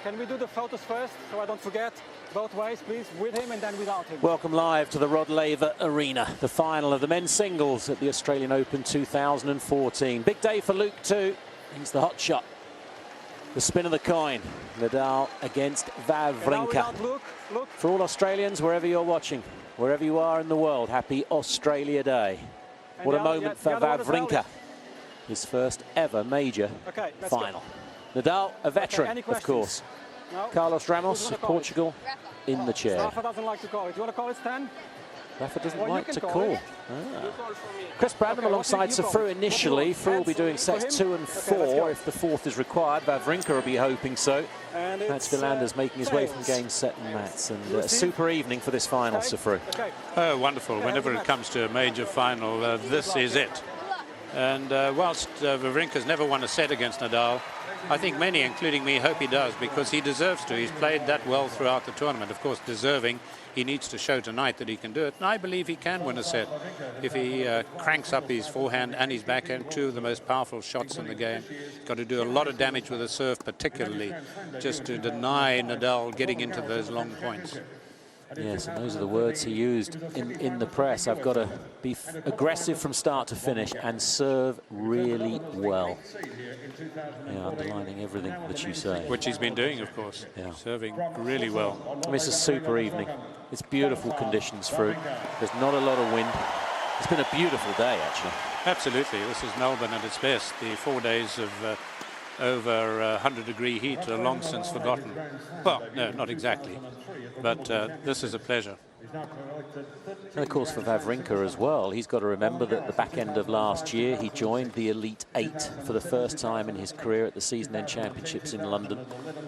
Can we do the photos first, so I don't forget? Both ways, please, with him and then without him. Welcome live to the Rod Laver Arena, the final of the men's singles at the Australian Open 2014. Big day for Luke too. He's the hot shot. The spin of the coin. Nadal against Wawrinka. Look. For all Australians, wherever you're watching, wherever you are in the world, happy Australia Day. What a moment for Wawrinka. His first ever major final. Nadal, a veteran, of course. No. Carlos Ramos of Portugal in the chair. Rafa doesn't like to call it. You want to call it, Stan? Rafa doesn't like to call. Chris Brandon alongside Sofru initially. Fru will be doing sets 2 and 4 if the fourth is required. Wawrinka will be hoping so. Mats Wilander's making his way from game, set and mats. And a super evening for this final, Sofru. Oh, wonderful. Whenever it comes to a major final, this is it. And whilst Wawrinka's never won a set against Nadal, I think many, including me, hope he does, because he deserves to. He's played that well throughout the tournament. Of course, deserving. He needs to show tonight that he can do it. And I believe he can win a set if he cranks up his forehand and his backhand, two of the most powerful shots in the game. He's got to do a lot of damage with the serve, particularly, just to deny Nadal getting into those long points. Yes, and those are the words he used in the press. I've got to be aggressive from start to finish and serve really well. Yeah, underlining everything that you say. Which he's been doing, of course. Yeah. Serving really well. I mean, it's a super evening. It's beautiful conditions, Fru. There's not a lot of wind. It's been a beautiful day, actually. Absolutely. This is Melbourne at its best. The 4 days of over 100-degree heat are long since forgotten. Well, no, not exactly. But this is a pleasure. And of course for Wawrinka as well, he's got to remember that at the back end of last year he joined the Elite 8 for the first time in his career at the season-end championships in London.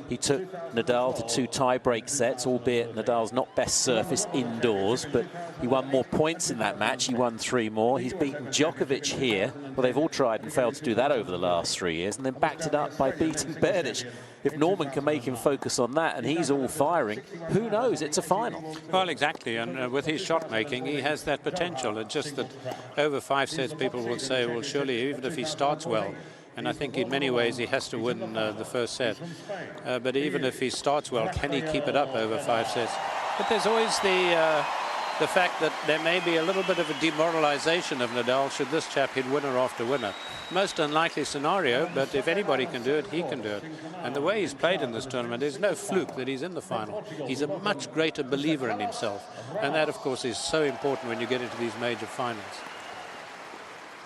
He took Nadal to 2 tie-break sets, albeit Nadal's not best surface indoors, but he won more points in that match. He won 3 more. He's beaten Djokovic here. Well, they've all tried and failed to do that over the last 3 years, and then backed it up by beating Berdych. If Norman can make him focus on that and he's all firing, who knows? It's a final. Well, exactly. And with his shot making, he has that potential. It's just that over 5 sets, people will say, well, surely even if he starts well, and I think in many ways he has to win the first set. But even if he starts well, can he keep it up over 5 sets? But there's always the fact that there may be a little bit of a demoralization of Nadal should this chap hit winner after winner. Most unlikely scenario, but if anybody can do it, he can do it. And the way he's played in this tournament, there's no fluke that he's in the final. He's a much greater believer in himself. And that, of course, is so important when you get into these major finals.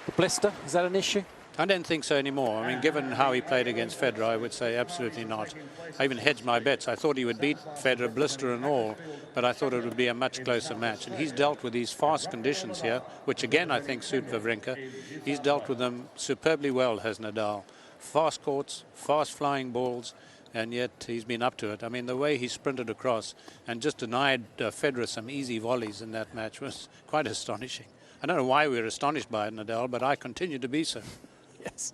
The blister, is that an issue? I don't think so anymore. I mean, given how he played against Federer, I would say absolutely not. I even hedged my bets. I thought he would beat Federer, blister and all, but I thought it would be a much closer match. And he's dealt with these fast conditions here, which again I think suit Wawrinka. He's dealt with them superbly well, has Nadal. Fast courts, fast flying balls, and yet he's been up to it. I mean, the way he sprinted across and just denied Federer some easy volleys in that match was quite astonishing. I don't know why we were astonished by it, Nadal, but I continue to be so. Yes.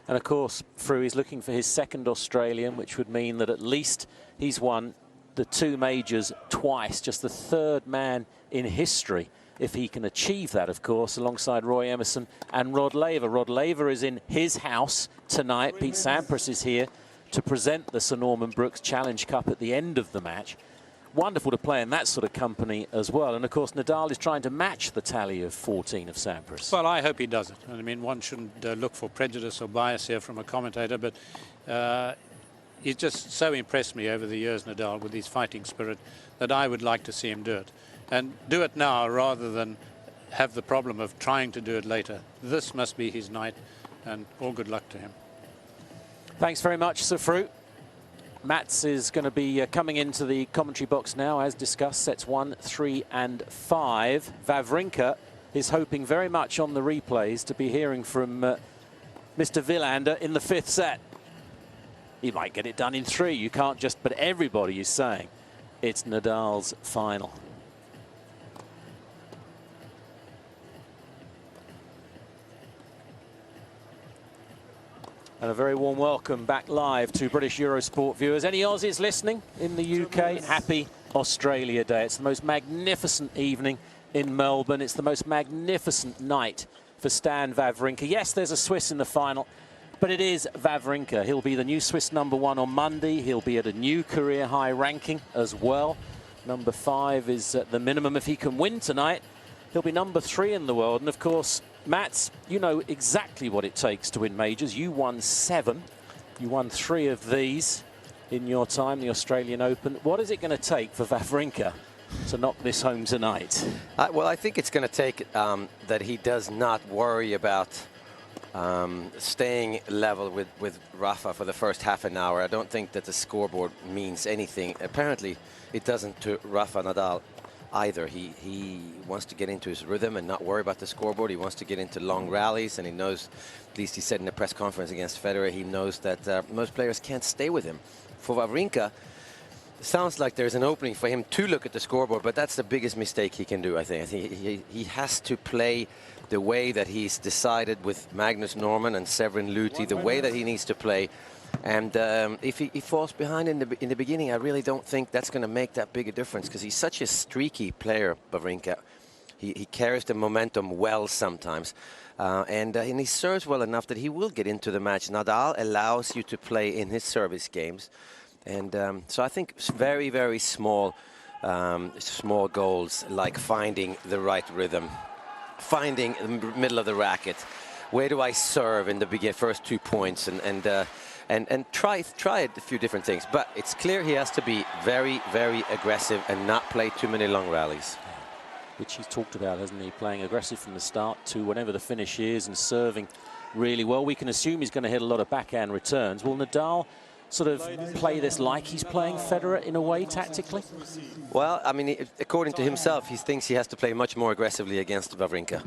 And of course, Fru is looking for his second Australian, which would mean that at least he's won the 2 majors twice, just the 3rd man in history, if he can achieve that, of course, alongside Roy Emerson and Rod Laver. Rod Laver is in his house tonight. Pete Sampras is here to present the Sir Norman Brooks Challenge Cup at the end of the match. Wonderful to play in that sort of company as well. And of course, Nadal is trying to match the tally of 14 of Sampras. Well, I hope he does it. I mean, one shouldn't look for prejudice or bias here from a commentator, but he's just so impressed me over the years, Nadal, with his fighting spirit, that I would like to see him do it. And do it now rather than have the problem of trying to do it later. This must be his night, and all good luck to him. Thanks very much, Sir Fru. Mats is going to be coming into the commentary box now, as discussed, sets 1, 3 and 5. Wawrinka is hoping very much on the replays to be hearing from Mr. Wilander in the 5th set. He might get it done in 3. You can't just, but everybody is saying it's Nadal's final. And a very warm welcome back live to British Eurosport viewers. Any Aussies listening in the UK? Happy Australia Day. It's the most magnificent evening in Melbourne. It's the most magnificent night for Stan Wawrinka. Yes, there's a Swiss in the final, But it is Wawrinka. He'll be the new Swiss #1 on Monday. He'll be at a new career high ranking as well. #5 is the minimum if he can win tonight. He'll be #3 in the world. And of course, Mats, you know exactly what it takes to win majors. You won 7. You won 3 of these in your time, the Australian Open. What is it going to take for Wawrinka to knock this home tonight? Well, I think it's going to take that he does not worry about staying level with Rafa for the first half an hour. I don't think that the scoreboard means anything. Apparently, it doesn't to Rafa Nadal either. He wants to get into his rhythm and not worry about the scoreboard. He wants to get into long rallies, and he knows, at least he said in the press conference against Federer, he knows that most players can't stay with him. For Wawrinka, it sounds like there's an opening for him to look at the scoreboard, but that's the biggest mistake he can do, I think. I think he has to play the way that he's decided with Magnus Norman and Severin Luthi, the way that he needs to play. And if he falls behind in the beginning, I really don't think that's going to make that big a difference, because he's such a streaky player, Wawrinka. He carries the momentum well sometimes. And he serves well enough that he will get into the match. Nadal allows you to play in his service games. And so I think it's very, very small goals, like finding the right rhythm, finding the middle of the racket. Where do I serve in the first 2 points, and try a few different things. But it's clear he has to be very, very aggressive and not play too many long rallies. Which he's talked about, hasn't he? Playing aggressive from the start to whenever the finish is and serving really well. We can assume he's going to hit a lot of backhand returns. Will Nadal sort of play this like he's playing Federer in a way, tactically? Well, I mean, according to himself, he thinks he has to play much more aggressively against Wawrinka.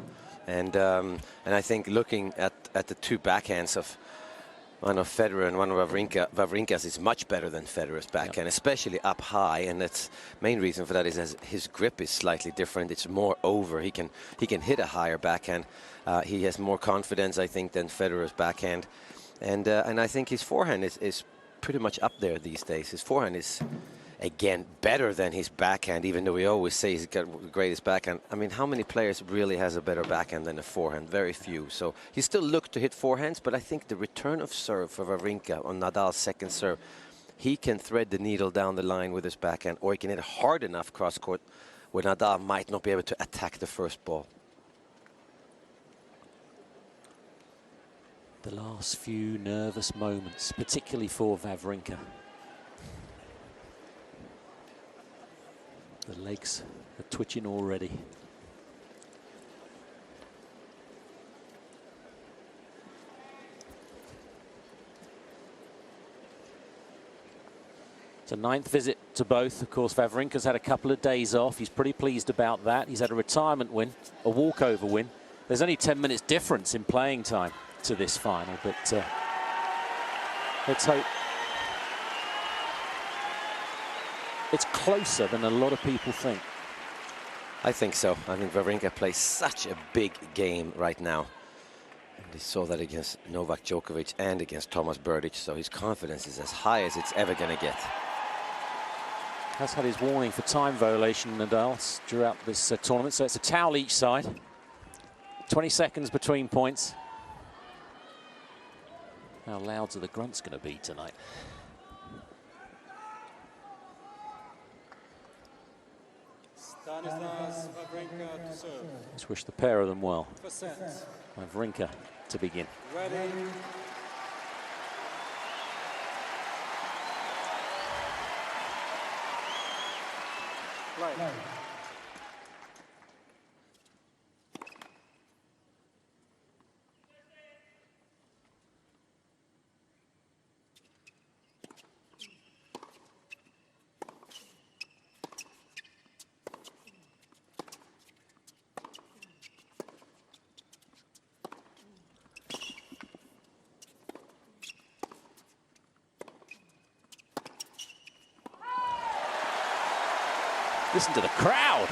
And I think looking at the 2 backhands of one of Federer and one of Wawrinka, Wawrinka's is much better than Federer's backhand, especially up high, and that's main reason for that is as his grip is slightly different. It's more over. He can hit a higher backhand. He has more confidence, I think, than Federer's backhand, and I think his forehand is pretty much up there these days. His forehand is, again, better than his backhand, even though we always say he's got the greatest backhand. I mean, how many players really has a better backhand than a forehand? Very few. So he still looked to hit forehands, but I think the return of serve for Wawrinka on Nadal's second serve, he can thread the needle down the line with his backhand, or he can hit hard enough cross-court where Nadal might not be able to attack the first ball. The last few nervous moments, particularly for Wawrinka. The legs are twitching already. It's a 9th visit to both. Of course, Wawrinka's had a couple of days off. He's pretty pleased about that. He's had a retirement win, a walkover win. There's only 10 minutes difference in playing time to this final, but let's hope it's closer than a lot of people think. I think so. I mean, Wawrinka plays such a big game right now. And he saw that against Novak Djokovic and against Thomas Berdych, so his confidence is as high as it's ever going to get. Has had his warning for time violation, Nadal, throughout this tournament, so it's a towel each side. 20 seconds between points. How loud are the grunts going to be tonight? Let's wish the pair of them well. Wawrinka to begin. Ready. Play. Listen to the crowd.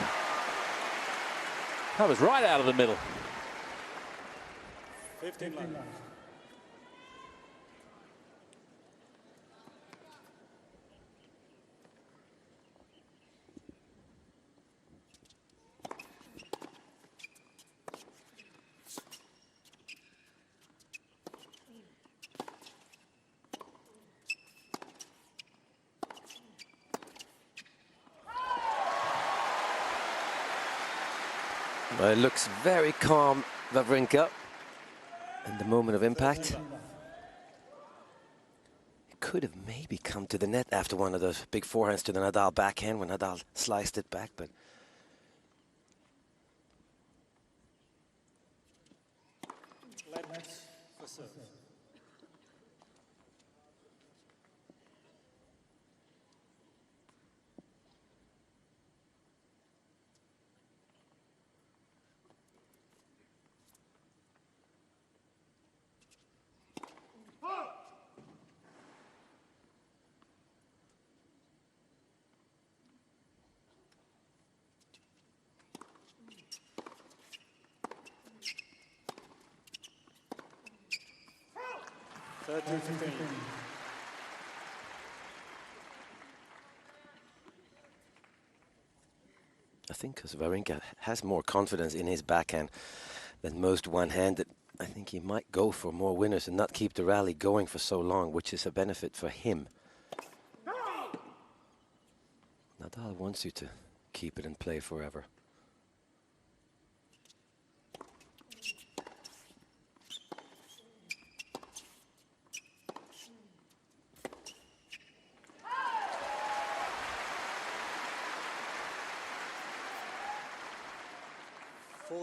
That was right out of the middle. 15 left. Well, it looks very calm, Wawrinka, in the moment of impact. It could have maybe come to the net after one of those big forehands to the Nadal backhand when Nadal sliced it back, but for serve. I think because Wawrinka has more confidence in his backhand than most one-handed, I think he might go for more winners and not keep the rally going for so long, which is a benefit for him. Nadal wants you to keep it and play forever.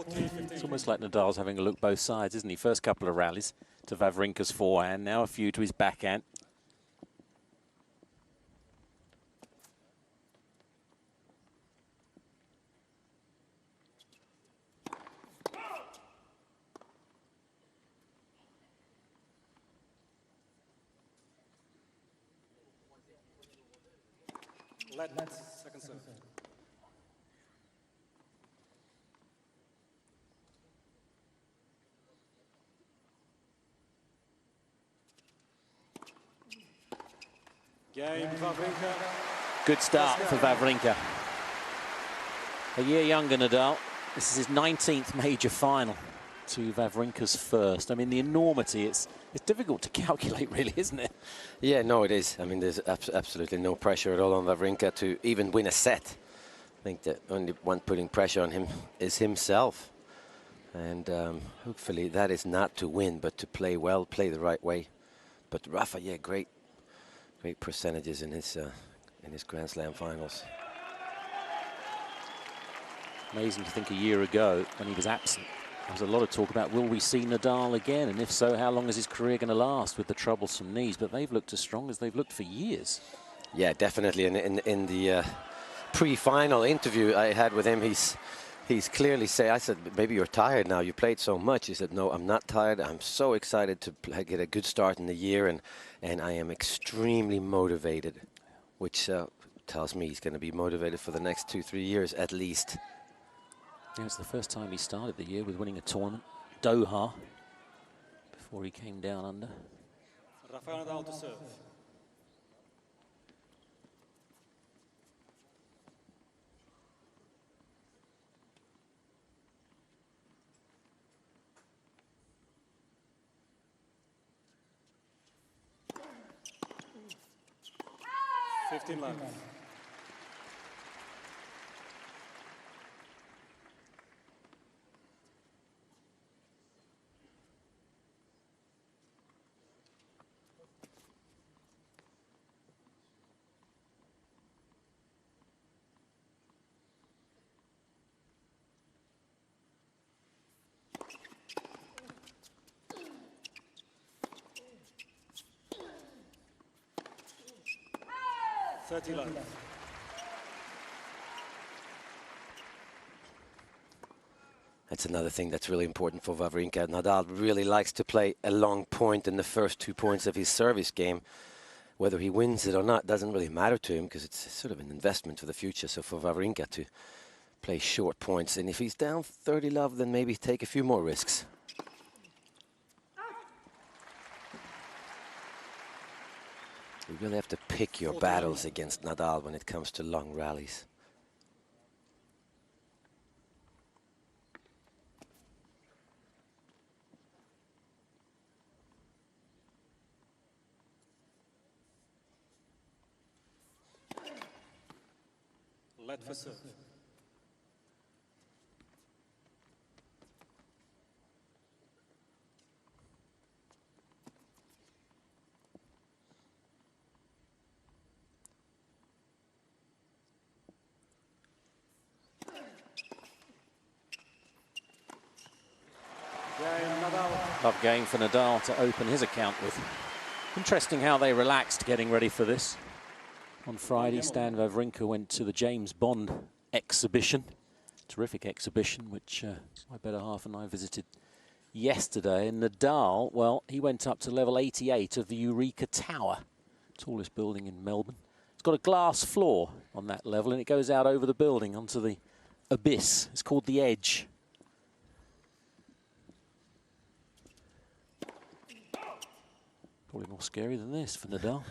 It's almost like Nadal's having a look both sides, isn't he? First couple of rallies to Wawrinka's forehand, now a few to his backhand. Second serve. Game, Wawrinka. Good start for Wawrinka. A year younger Nadal. This is his 19th major final to Wawrinka's first. I mean, the enormity, it's difficult to calculate, really, isn't it? Yeah, no, it is. I mean, there's absolutely no pressure at all on Wawrinka to even win a set. I think the only one putting pressure on him is himself. And hopefully that is not to win, but to play well, play the right way. But Rafa, yeah, great percentages in his Grand Slam finals. Amazing to think a year ago when he was absent, there was a lot of talk about, will we see Nadal again? And if so, how long is his career going to last with the troublesome knees? But they've looked as strong as they've looked for years. Yeah, definitely. And in the pre-final interview I had with him, he's clearly say, I said, maybe you're tired now. You played so much. He said, no, I'm not tired. I'm so excited to get a good start in the year, and I am extremely motivated, which tells me he's going to be motivated for the next 2-3 years at least. Yeah, it's the first time he started the year with winning a tournament, Doha, before he came down under. Rafael Nadal to serve. Fifteen love. Love. That's another thing that's really important for Wawrinka. Nadal really likes to play a long point in the first 2 points of his service game. Whether he wins it or not doesn't really matter to him because it's sort of an investment for the future. So for Wawrinka to play short points, and if he's down 30 love, then maybe take a few more risks. You really have to pick your battles against Nadal when it comes to long rallies. Let for serve. Tough game for Nadal to open his account with. Interesting how they relaxed getting ready for this. On Friday, Stan Wawrinka went to the James Bond exhibition. Terrific exhibition, which my better half and I visited yesterday. And Nadal, well, he went up to level 88 of the Eureka Tower, tallest building in Melbourne. It's got a glass floor on that level, and it goes out over the building onto the abyss. It's called the Edge. Probably more scary than this for Nadal.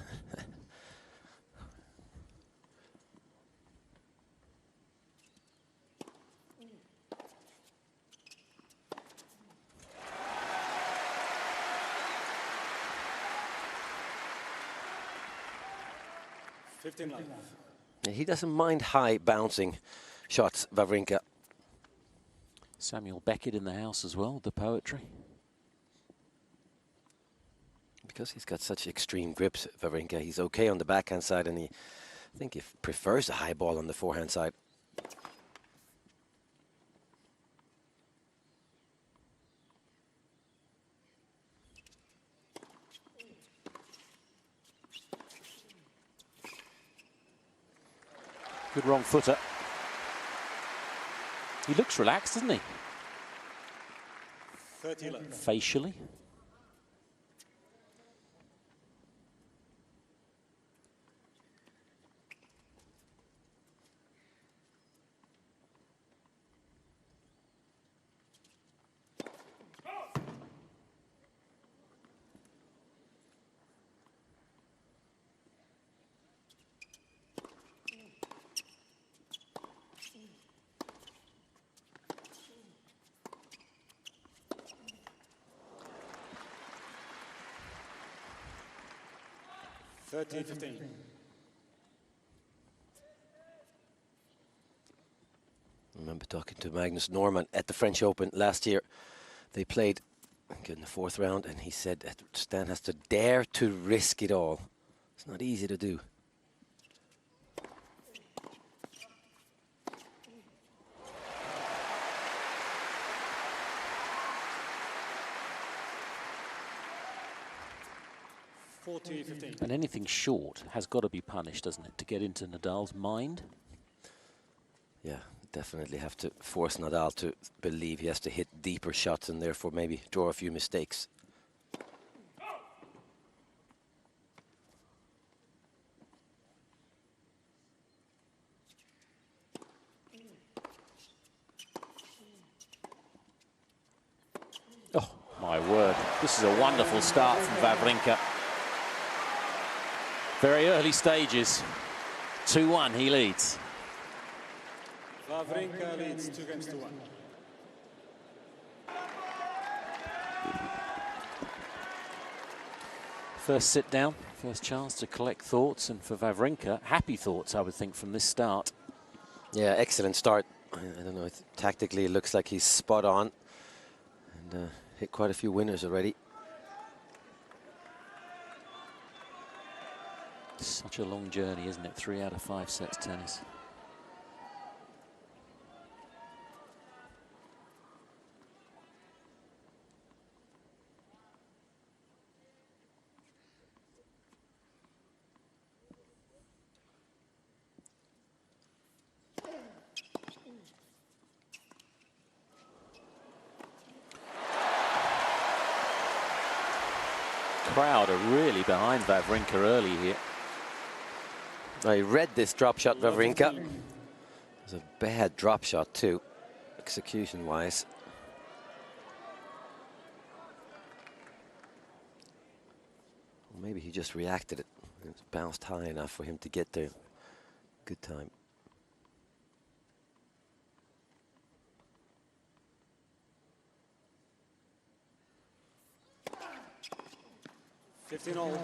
He doesn't mind high bouncing shots, Wawrinka. Samuel Beckett in the house as well, the poetry. Because he's got such extreme grips, Wawrinka, he's okay on the backhand side, and I think he prefers the high ball on the forehand side. Good wrong footer. He looks relaxed, doesn't he? 30 left. Facially. Thirty 15. I remember talking to Magnus Norman at the French Open last year. They played in the fourth round, and he said that Stan has to dare to risk it all. It's not easy to do. And anything short has got to be punished, doesn't it, to get into Nadal's mind? Yeah, definitely have to force Nadal to believe he has to hit deeper shots and therefore maybe draw a few mistakes. Oh, my word. This is a wonderful start from Wawrinka. Very early stages. 2-1, he leads. Wawrinka leads 2 games to 1. First sit down, first chance to collect thoughts, and for Wawrinka, happy thoughts, I would think, from this start. Yeah, excellent start. I don't know, tactically it looks like he's spot on. And hit quite a few winners already. Such a long journey, isn't it? 3 out of 5 sets tennis. Crowd are really behind Wawrinka early here. I read this drop shot, Wawrinka. It was a bad drop shot too, execution-wise. Well, maybe he just reacted it. It bounced high enough for him to get there. Good time. all.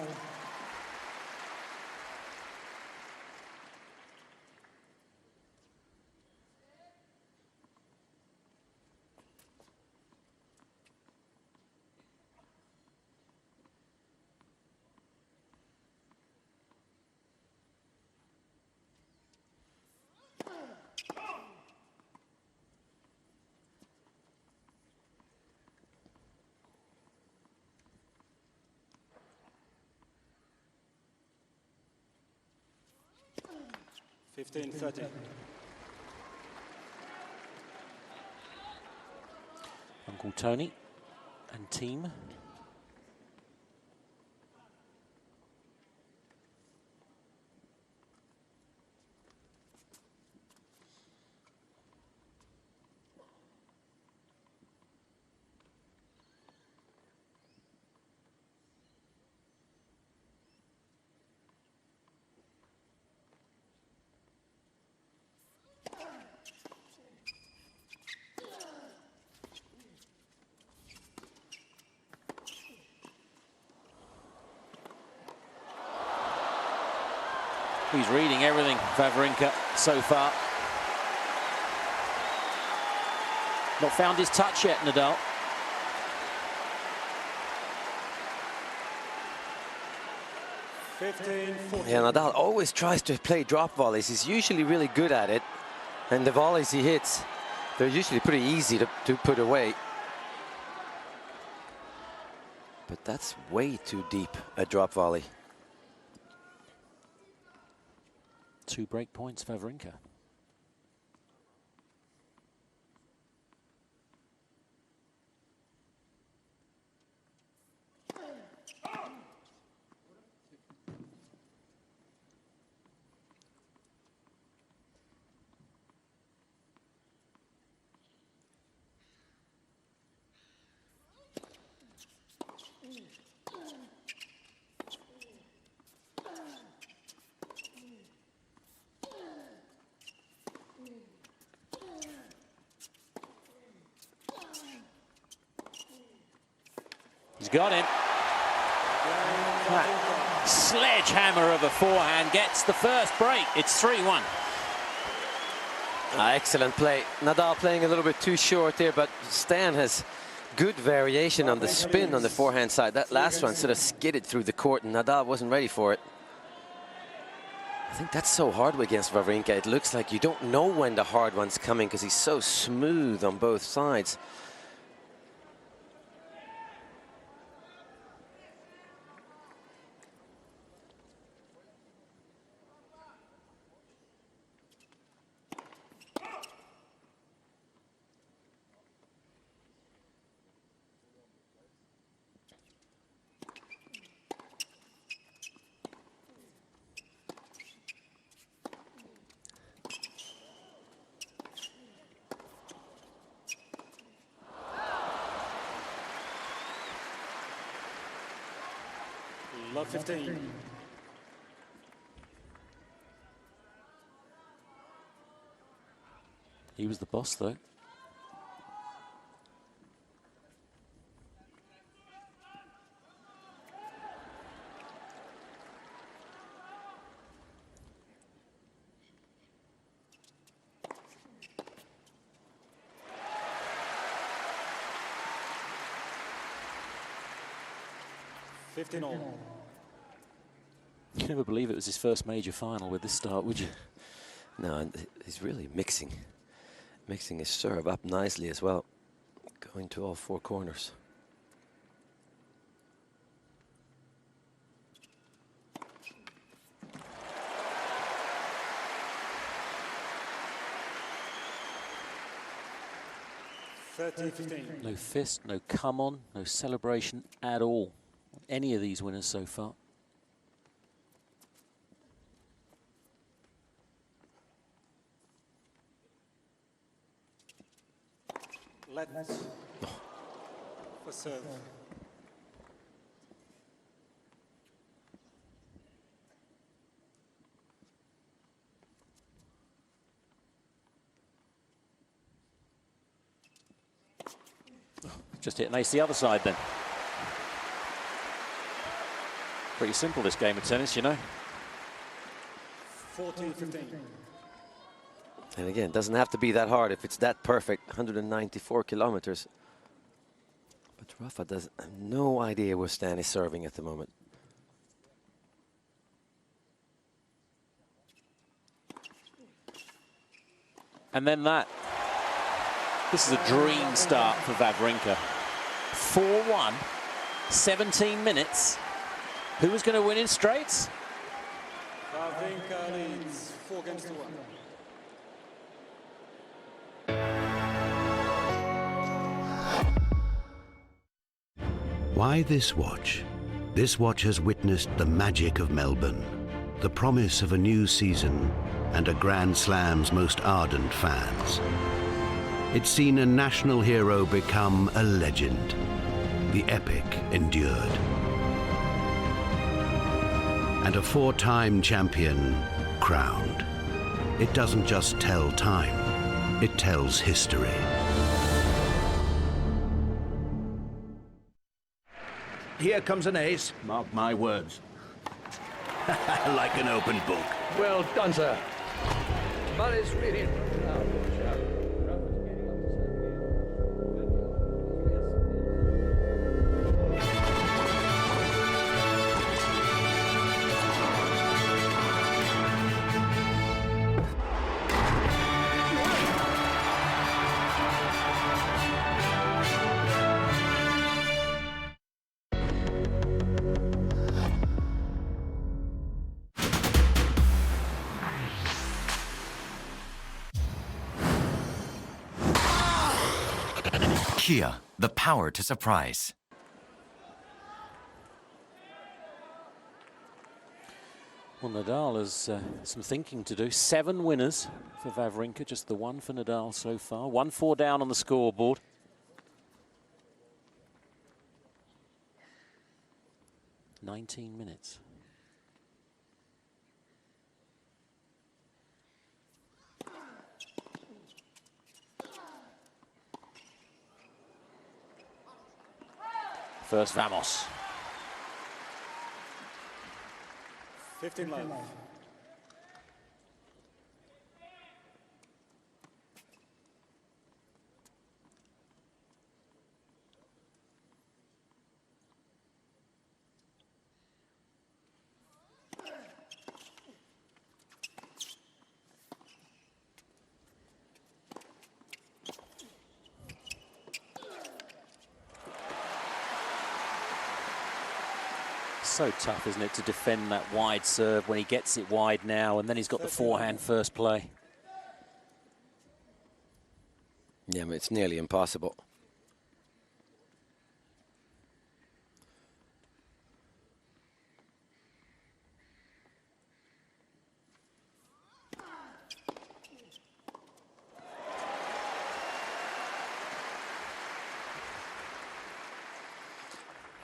15-13. Uncle Tony and team. He's reading everything, Wawrinka, so far. Not found his touch yet, Nadal. Yeah, Nadal always tries to play drop volleys. He's usually really good at it. And the volleys he hits, they're usually pretty easy to put away. But that's way too deep, a drop volley. 2 break points, Wawrinka. He's got it. That sledgehammer of a forehand gets the first break. It's 3-1. Excellent play. Nadal playing a little bit too short here, but Stan has good variation on the spin on the forehand side. That last one sort of skidded through the court, and Nadal wasn't ready for it. I think that's so hard against Wawrinka. It looks like you don't know when the hard one's coming because he's so smooth on both sides. Love 15. He was the boss, though. You never believe it was his first major final with this start, would you? No, and he's really mixing his serve up nicely as well, going to all 4 corners. No fist, no come on, no celebration at all. Any of these winners so far. Let's for serve. Just hit an ace the other side then. Pretty simple, this game of tennis, you know. 14-15. And again, it doesn't have to be that hard if it's that perfect. 194 kilometers. But Rafa does have no idea where Stan is serving at the moment. And then that. This is a dream start for Wawrinka. 4-1, 17 minutes. Who was going to win in straights? Wawrinka leads 4-1. Why this watch? This watch has witnessed the magic of Melbourne, the promise of a new season, and a Grand Slam's most ardent fans. It's seen a national hero become a legend. The epic endured. And a 4-time champion crowned. It doesn't just tell time, it tells history. Here comes an ace, mark my words. Like an open book. Well done, sir. But it's really... Kia, the power to surprise. Well, Nadal has some thinking to do. 7 winners for Wawrinka, just the one for Nadal so far. 1-4 down on the scoreboard. "19 minutes. First Vamos. 15 love. So tough, isn't it, to defend that wide serve when he gets it wide now, and then he's got the forehand first play. Yeah, but it's nearly impossible.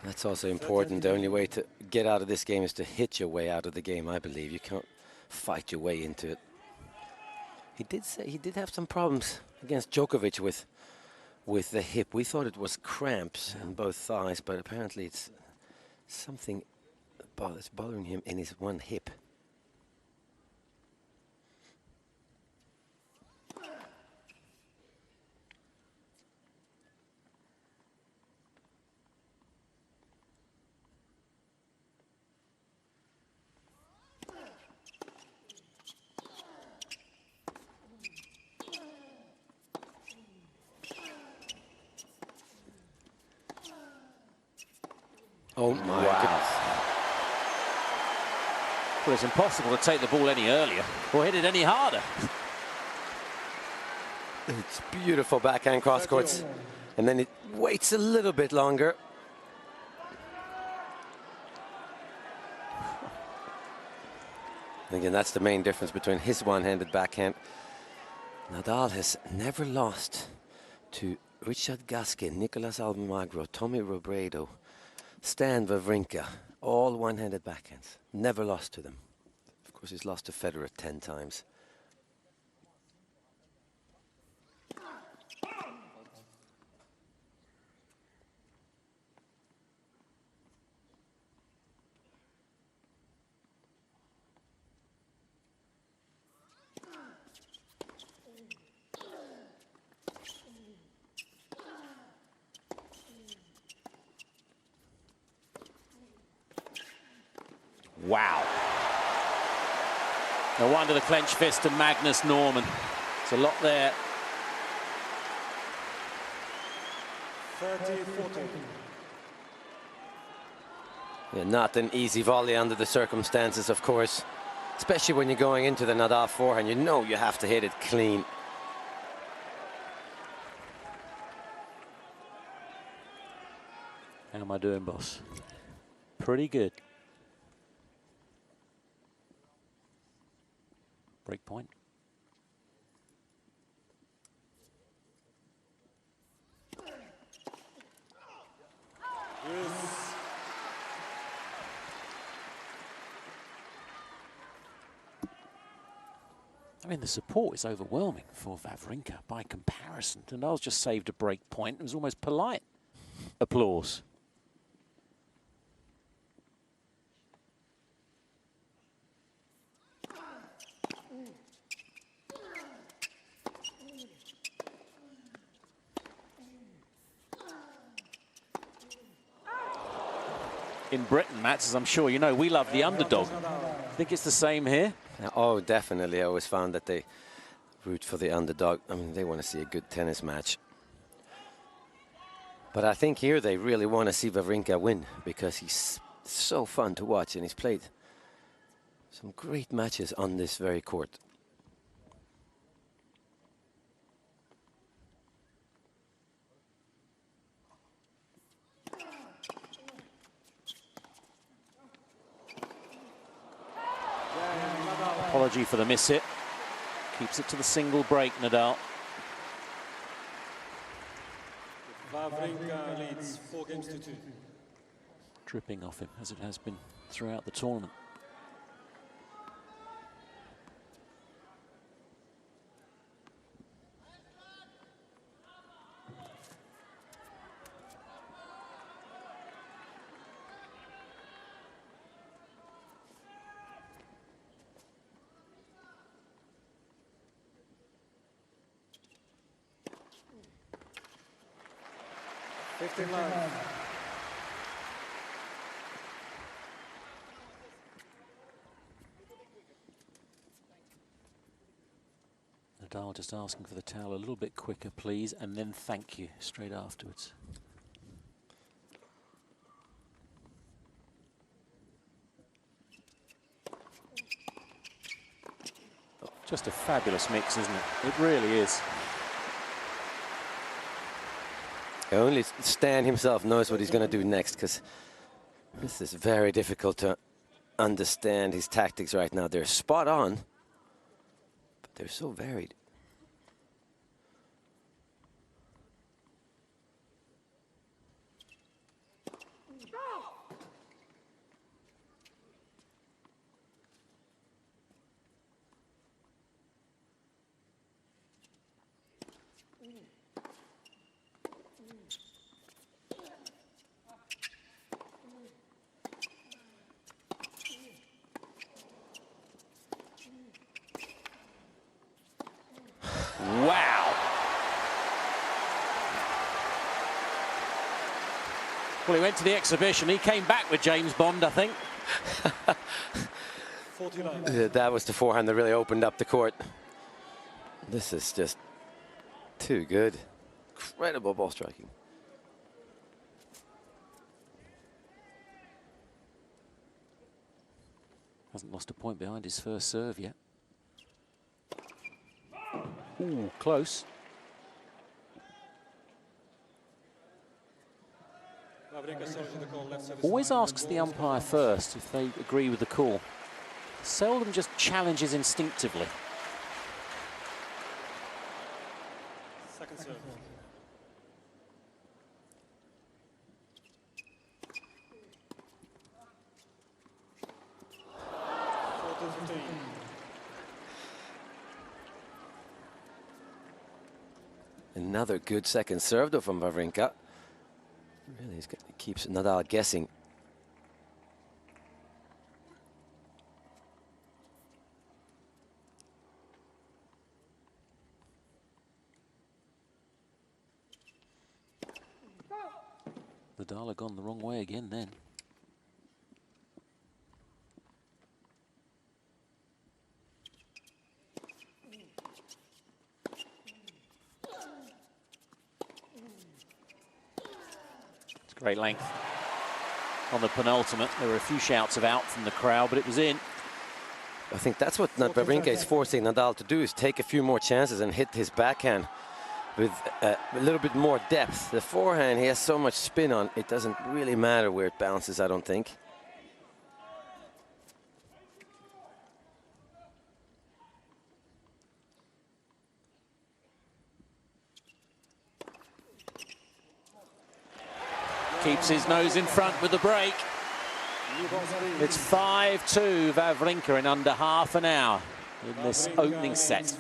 That's also important. The only way to get out of this game is to hit your way out of the game, I believe. You can't fight your way into it. He did say he did have some problems against Djokovic with the hip. We thought it was cramps in both thighs, but apparently it's something that's bothering him in his one hip. Oh my goodness. Well, it's impossible to take the ball any earlier or hit it any harder. It's beautiful backhand cross courts. And then it waits a little bit longer. Again, that's the main difference between his one-handed backhand. Nadal has never lost to Richard Gasquet, Nicolas Almagro, Tommy Robredo, Stan Wawrinka, all one-handed backhands. Never lost to them. Of course, he's lost to Federer 10 times. Wow. No wonder the clenched fist to Magnus Norman. It's a lot there. 30-40. Yeah, not an easy volley under the circumstances, of course. Especially when you're going into the Nadal forehand, you know you have to hit it clean. How am I doing, boss? Pretty good. Break point. I mean, the support is overwhelming for Wawrinka by comparison. Nadal's just saved a break point. It was almost polite applause. In Britain, Mats, as I'm sure you know, we love the underdog. I think it's the same here. Oh, definitely. I always found that they root for the underdog. I mean, they want to see a good tennis match. But I think here they really want to see Wawrinka win because he's so fun to watch and he's played some great matches on this very court. Apology for the miss hit. Keeps it to the single break, Nadal. Wawrinka leads 4-2. Dripping off him, as it has been throughout the tournament. Nadal just asking for the towel a little bit quicker, please, and then thank you straight afterwards. Just a fabulous mix, isn't it? It really is. Only Stan himself knows what he's going to do next, because this is very difficult to understand his tactics right now. They're spot on, but they're so varied. Wow. Well, he went to the exhibition. He came back with James Bond, I think. That was the forehand that really opened up the court. This is just too good. Incredible ball striking. Hasn't lost a point behind his first serve yet. Ooh, close. Always asks the umpire first if they agree with the call. Seldom just challenges instinctively. Second serve. Another good second serve though from Wawrinka. Really keeps Nadal guessing. Nadal had gone the wrong way again then. Great length on the penultimate. There were a few shouts of out from the crowd, but it was in. I think that's what Wawrinka is forcing Nadal to do, is take a few more chances and hit his backhand with a little bit more depth. The forehand, he has so much spin on, it doesn't really matter where it bounces, I don't think. Keeps his nose in front with the break. It's 5-2 Wawrinka in under half an hour in this opening set.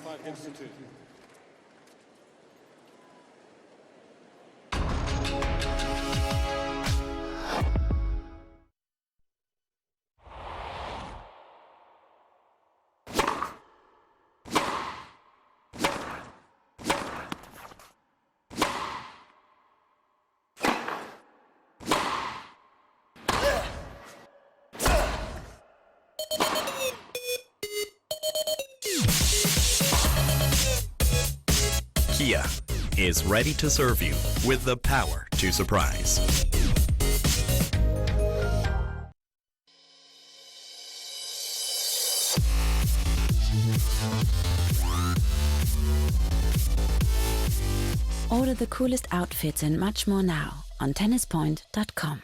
Kia is ready to serve you with the power to surprise. Order the coolest outfits and much more now on tennispoint.com.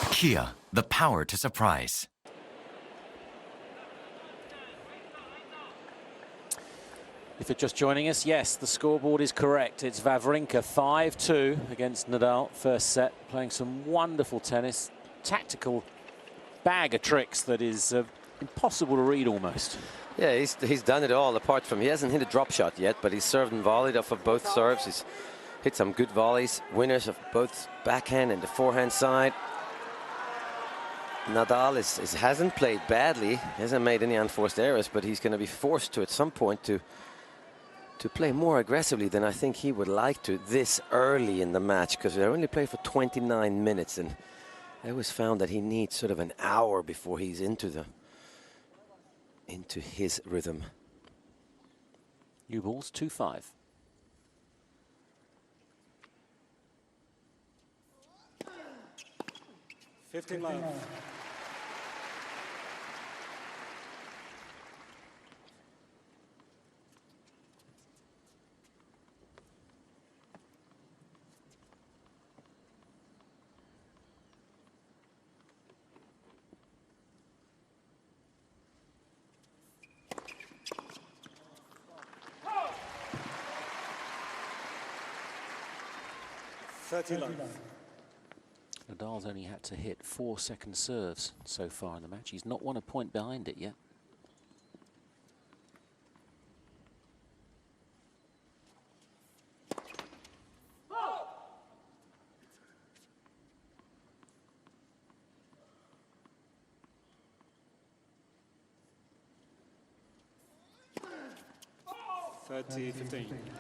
Kia, the power to surprise. If you're just joining us, yes, the scoreboard is correct. It's Wawrinka 5-2 against Nadal. First set, playing some wonderful tennis. Tactical bag of tricks that is impossible to read almost. Yeah, he's done it all, apart from, he hasn't hit a drop shot yet, but he's served and volleyed off of both serves. He's hit some good volleys, winners of both backhand and the forehand side. Nadal hasn't played badly, hasn't made any unforced errors, but he's going to be forced to, at some point, to play more aggressively than I think he would like to this early in the match, because they only play for 29 minutes, and I always found that he needs sort of an hour before he's into his rhythm. New balls, 2-5. love. 30 love. Nadal's only had to hit 4 second serves so far in the match. He's not won a point behind it yet.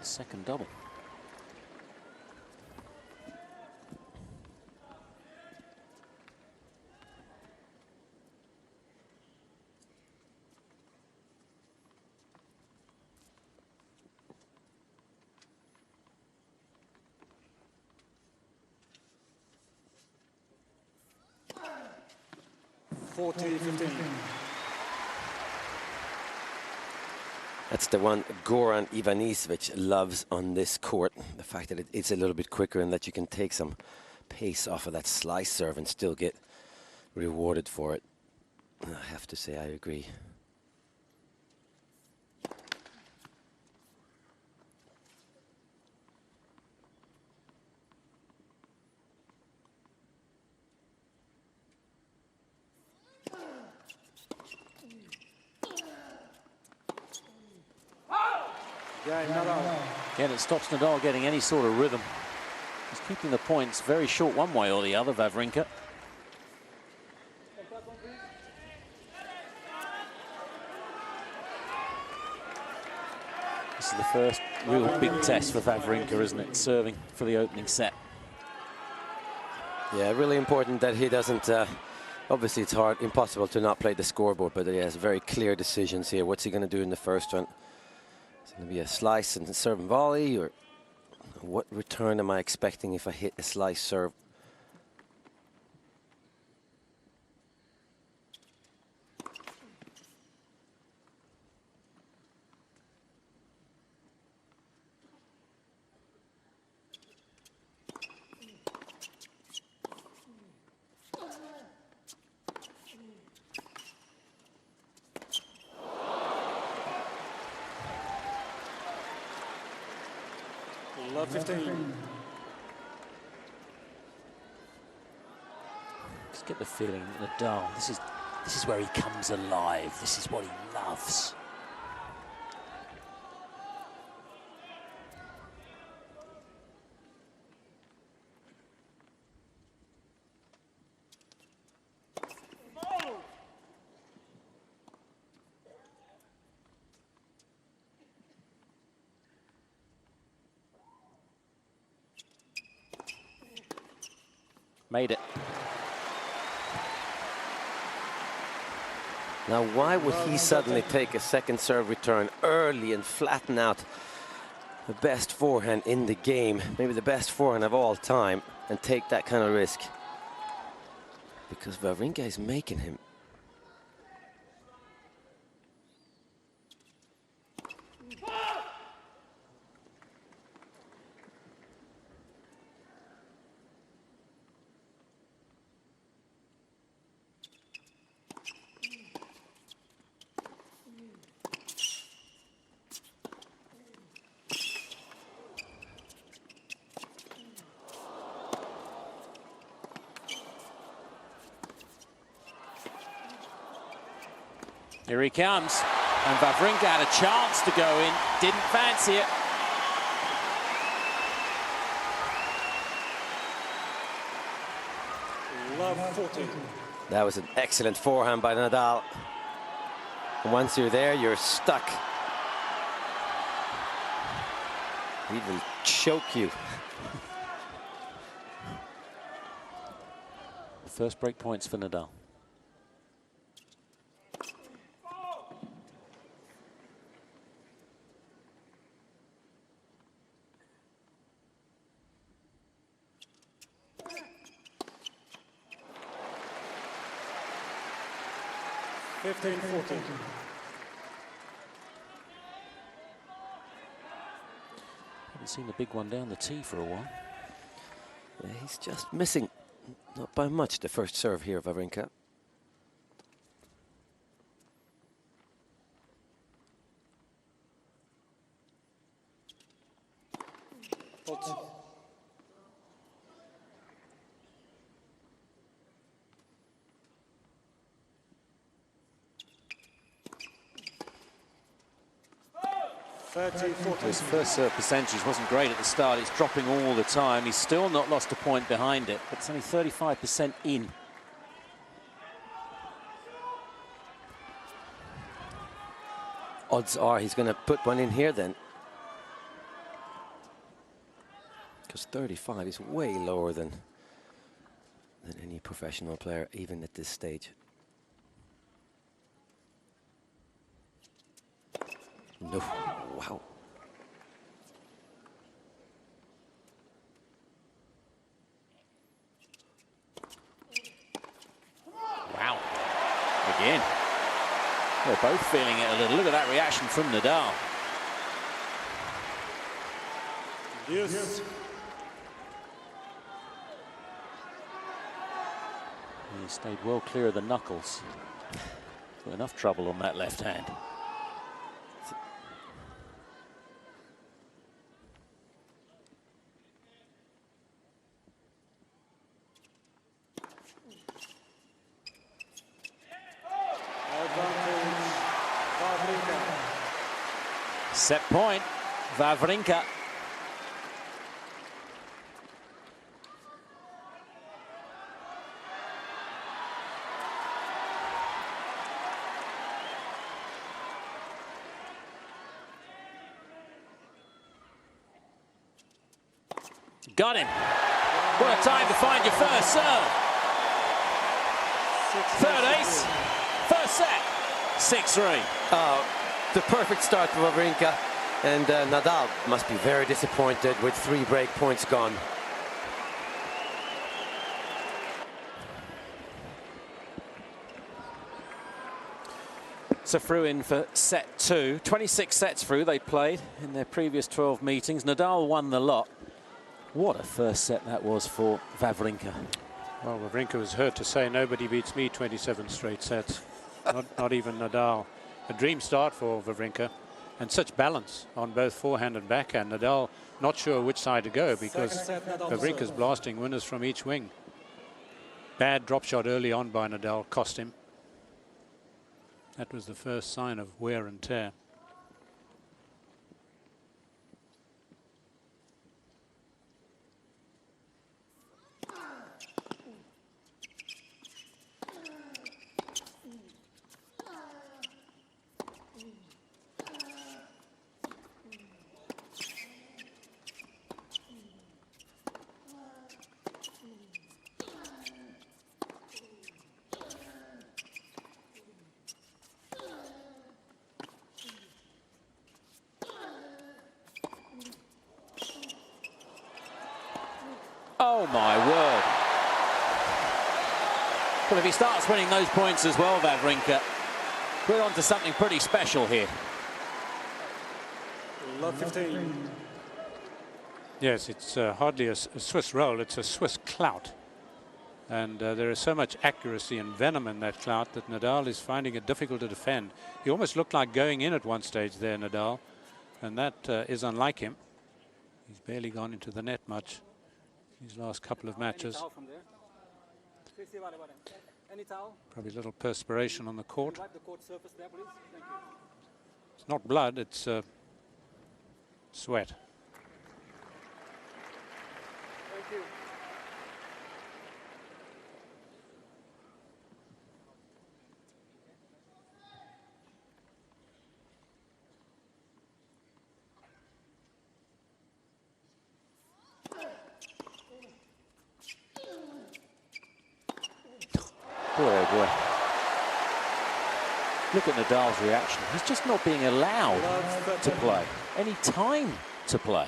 Second double. That's the one Goran Ivanisevic loves on this court. The fact that it's a little bit quicker and that you can take some pace off of that slice serve and still get rewarded for it. I have to say I agree. Again, it stops Nadal getting any sort of rhythm. He's keeping the points very short one way or the other, Wawrinka. This is the first real big test for Wawrinka, isn't it? Serving for the opening set. Yeah, really important that he doesn't Obviously, it's hard, impossible to not play the scoreboard, but he has very clear decisions here. What's he going to do in the first one? Is it going to be a slice and serve and volley, or what return am I expecting if I hit a slice serve? Love 15. Just get the feeling that Nadal, this is where he comes alive. This is what he loves. Made it. Now, why would he suddenly take a second serve return early and flatten out the best forehand in the game, maybe the best forehand of all time, and take that kind of risk? Because Wawrinka is making him. Here he comes, and Wawrinka had a chance to go in, didn't fancy it. Love 14. That was an excellent forehand by Nadal. Once you're there, you're stuck. He will choke you. The first break points for Nadal. Haven't seen the big one down the tee for a while. Yeah, he's just missing, not by much, the first serve here of Wawrinka. His first serve percentage wasn't great at the start. It's dropping all the time. He's still not lost a point behind it, but it's only 35% in. Odds are he's going to put one in here then. Because 35 is way lower than any professional player, even at this stage. No, wow. Wow. Again. They're both feeling it a little. Look at that reaction from Nadal. Yes. He stayed well clear of the knuckles. Got enough trouble on that left hand. Set point, Wawrinka. Got him. What a time to find your first serve. Third ace. First set. 6-3. The perfect start for Wawrinka. And Nadal must be very disappointed with 3 break points gone. So through in for set 2. 26 sets through they played in their previous 12 meetings. Nadal won the lot. What a first set that was for Wawrinka. Well, Wawrinka was hurt to say nobody beats me 27 straight sets. not even Nadal. A dream start for Wawrinka. And such balance on both forehand and backhand. Nadal not sure which side to go because Wawrinka's blasting winners from each wing. Bad drop shot early on by Nadal cost him. That was the first sign of wear and tear. Oh my word. Well, if he starts winning those points as well, Wawrinka, we're on to something pretty special here. Love 15. Yes, it's hardly a Swiss roll, it's a Swiss clout. And there is so much accuracy and venom in that clout that Nadal is finding it difficult to defend. He almost looked like going in at one stage there, Nadal. And that is unlike him. He's barely gone into the net much these last couple of matches. Probably a little perspiration on the court. It's not blood, it's sweat. Thank you. Boy, oh boy. Look at Nadal's reaction. He's just not being allowed to play. Any time to play.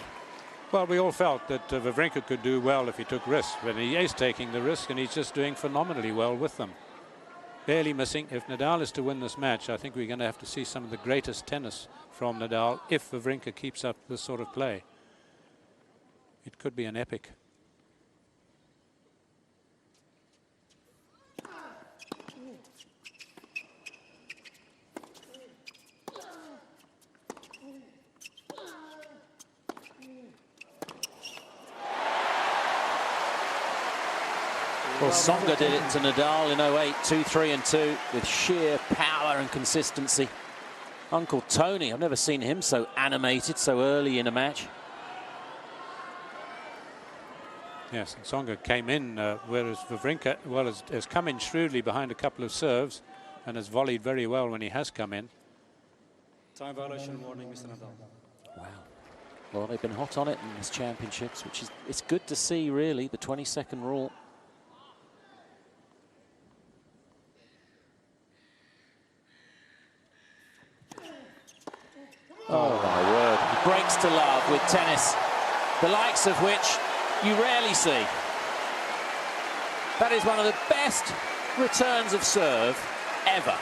Well, we all felt that Wawrinka could do well if he took risks, but he is taking the risk and he's just doing phenomenally well with them. Barely missing. If Nadal is to win this match, I think we're going to have to see some of the greatest tennis from Nadal if Wawrinka keeps up this sort of play. It could be an epic. Well, Tsonga did it to Nadal in 08, 2-3-2 with sheer power and consistency. Uncle Tony, I've never seen him so animated so early in a match. Yes, and Tsonga came in, whereas Wawrinka, well, has come in shrewdly behind a couple of serves and has volleyed very well when he has come in. Time violation warning, Mr. Nadal. Wow. Well, they've been hot on it in this championships, which is, it's good to see, really, the 20-second rule. Oh my word, he breaks to love with tennis, the likes of which you rarely see. That is one of the best returns of serve ever.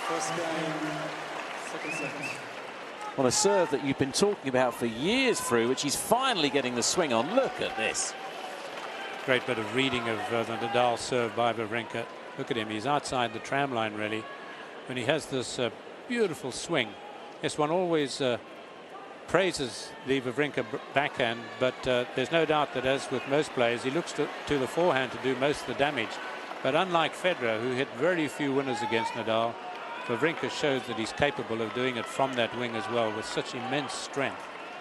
First game, second set. On a serve that you've been talking about for years through, which he's finally getting the swing on. Look at this. Great bit of reading of the Nadal serve by Wawrinka. Look at him, he's outside the tram line really. When he has this beautiful swing. Yes, one always praises the Wawrinka backhand, but there's no doubt that, as with most players, he looks to the forehand to do most of the damage. But unlike Federer, who hit very few winners against Nadal, Wawrinka shows that he's capable of doing it from that wing as well with such immense strength.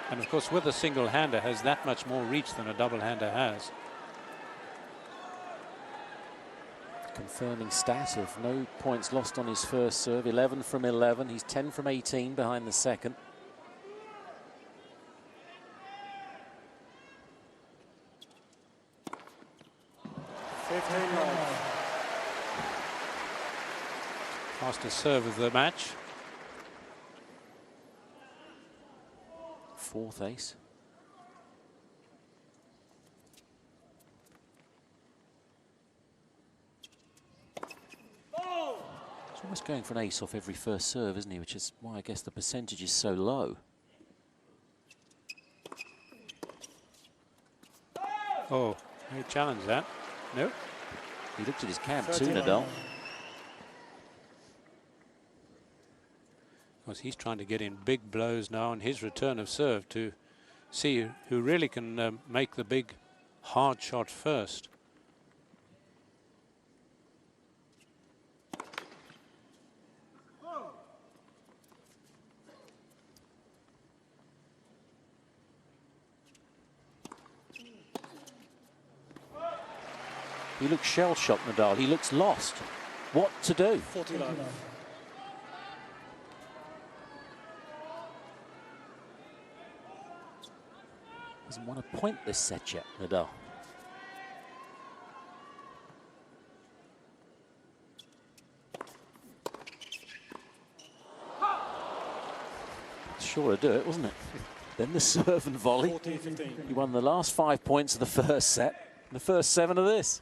And of course, with a single-hander, has that much more reach than a double-hander has. Confirming stat of no points lost on his first serve, 11 from 11. He's 10 from 18 behind the second. Fastest serve of the match. Fourth ace. He's almost going for an ace off every first serve, isn't he? Which is why I guess the percentage is so low. Oh, he challenged that. No. He looked at his camp too, Nadal. Of course, he's trying to get in big blows now on his return of serve to see who really can make the big hard shot first. He looks shell-shocked, Nadal. He looks lost. What to do? 40 love. Doesn't want to point this set yet, Nadal. Sure to do it, wasn't it? Then the serve and volley. 14-15. He won the last 5 points of the first set, the first 7 of this.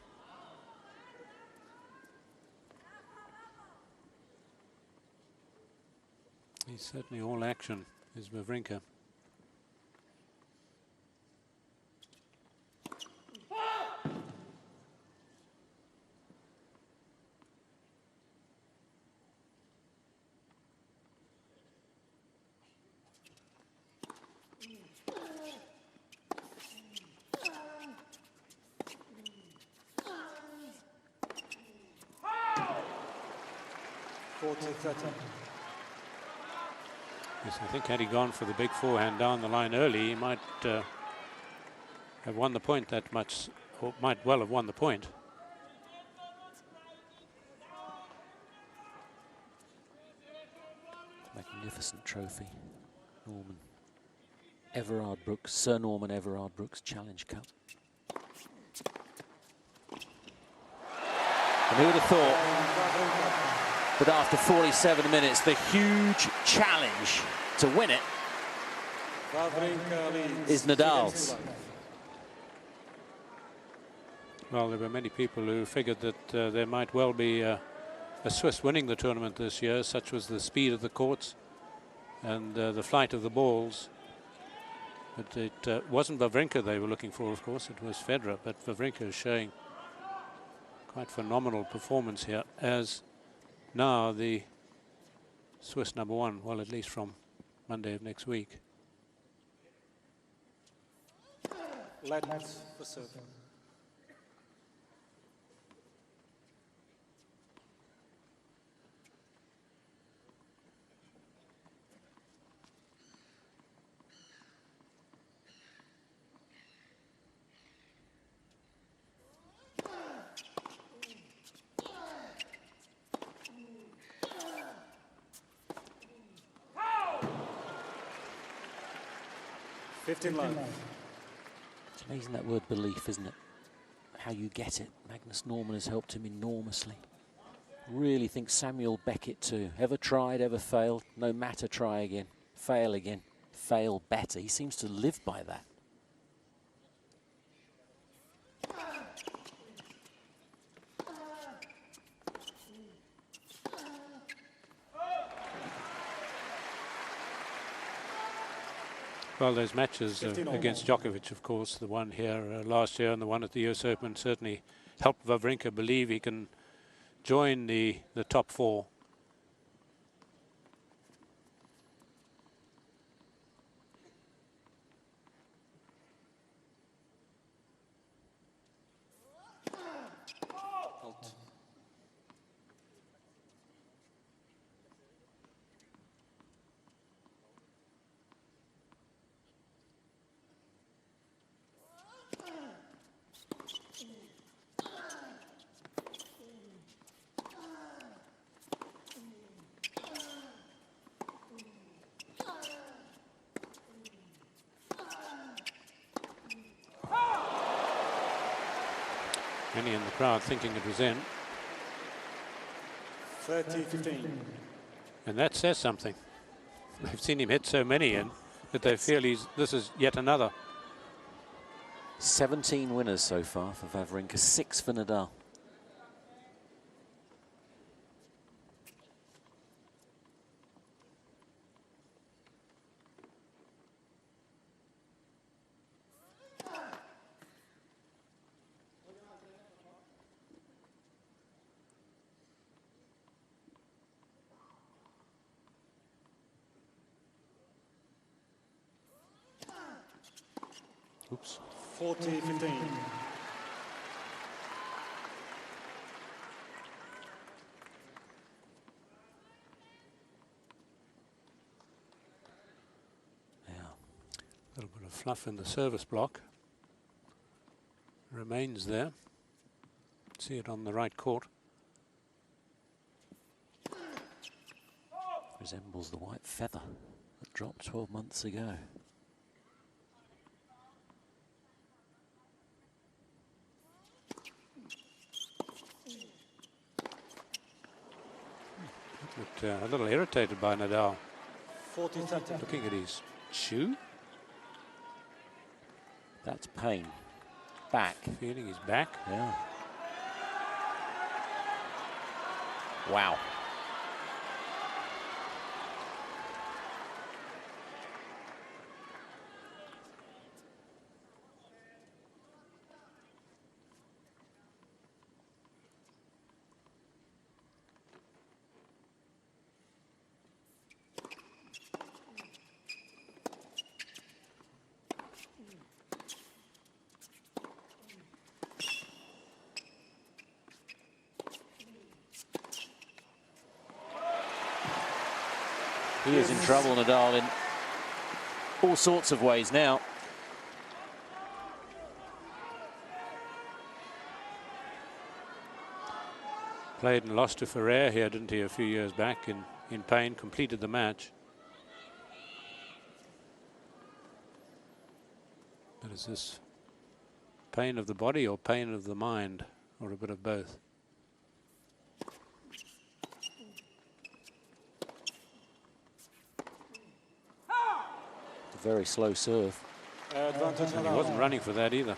He's certainly all action, is Wawrinka. Yes, I think had he gone for the big forehand down the line early, he might have won the point that much, or might well have won the point. Magnificent trophy. Norman Everard Brooks, Sir Norman Everard Brooks Challenge Cup. And who would have thought that after 47 minutes, the huge challenge to win it is Nadal's. Well, there were many people who figured that there might well be a Swiss winning the tournament this year. Such was the speed of the courts and the flight of the balls. But it wasn't Wawrinka they were looking for, of course. It was Federer. But Wawrinka is showing quite phenomenal performance here as now the Swiss #1, well, at least from Monday of next week. Let's for serve. It's amazing that word belief, isn't it? How you get it. Magnus Norman has helped him enormously. Really think Samuel Beckett too. Ever tried, ever failed? No matter, try again. Fail again. Fail better. He seems to live by that. Well, those matches against Djokovic, of course, the one here last year and the one at the US Open certainly helped Wawrinka believe he can join the top 4. Many in the crowd thinking it was in. 30-15. And that says something. They've seen him hit so many in that they feel this is yet another. 17 winners so far for Wawrinka, 6 for Nadal. Oops. 40-15. A little bit of fluff in the service block. Remains there. See it on the right court. Resembles the white feather that dropped 12 months ago. Looked a little irritated by Nadal. 40-30. Looking at his shoe. That's pain. Back. Feeling his back. Yeah. Wow. He is in trouble, Nadal, in all sorts of ways now. Played and lost to Ferrer here, didn't he, a few years back in pain, completed the match. But is this pain of the body or pain of the mind, or a bit of both? Very slow serve. Advantage And he Nadal. wasn't running for that either.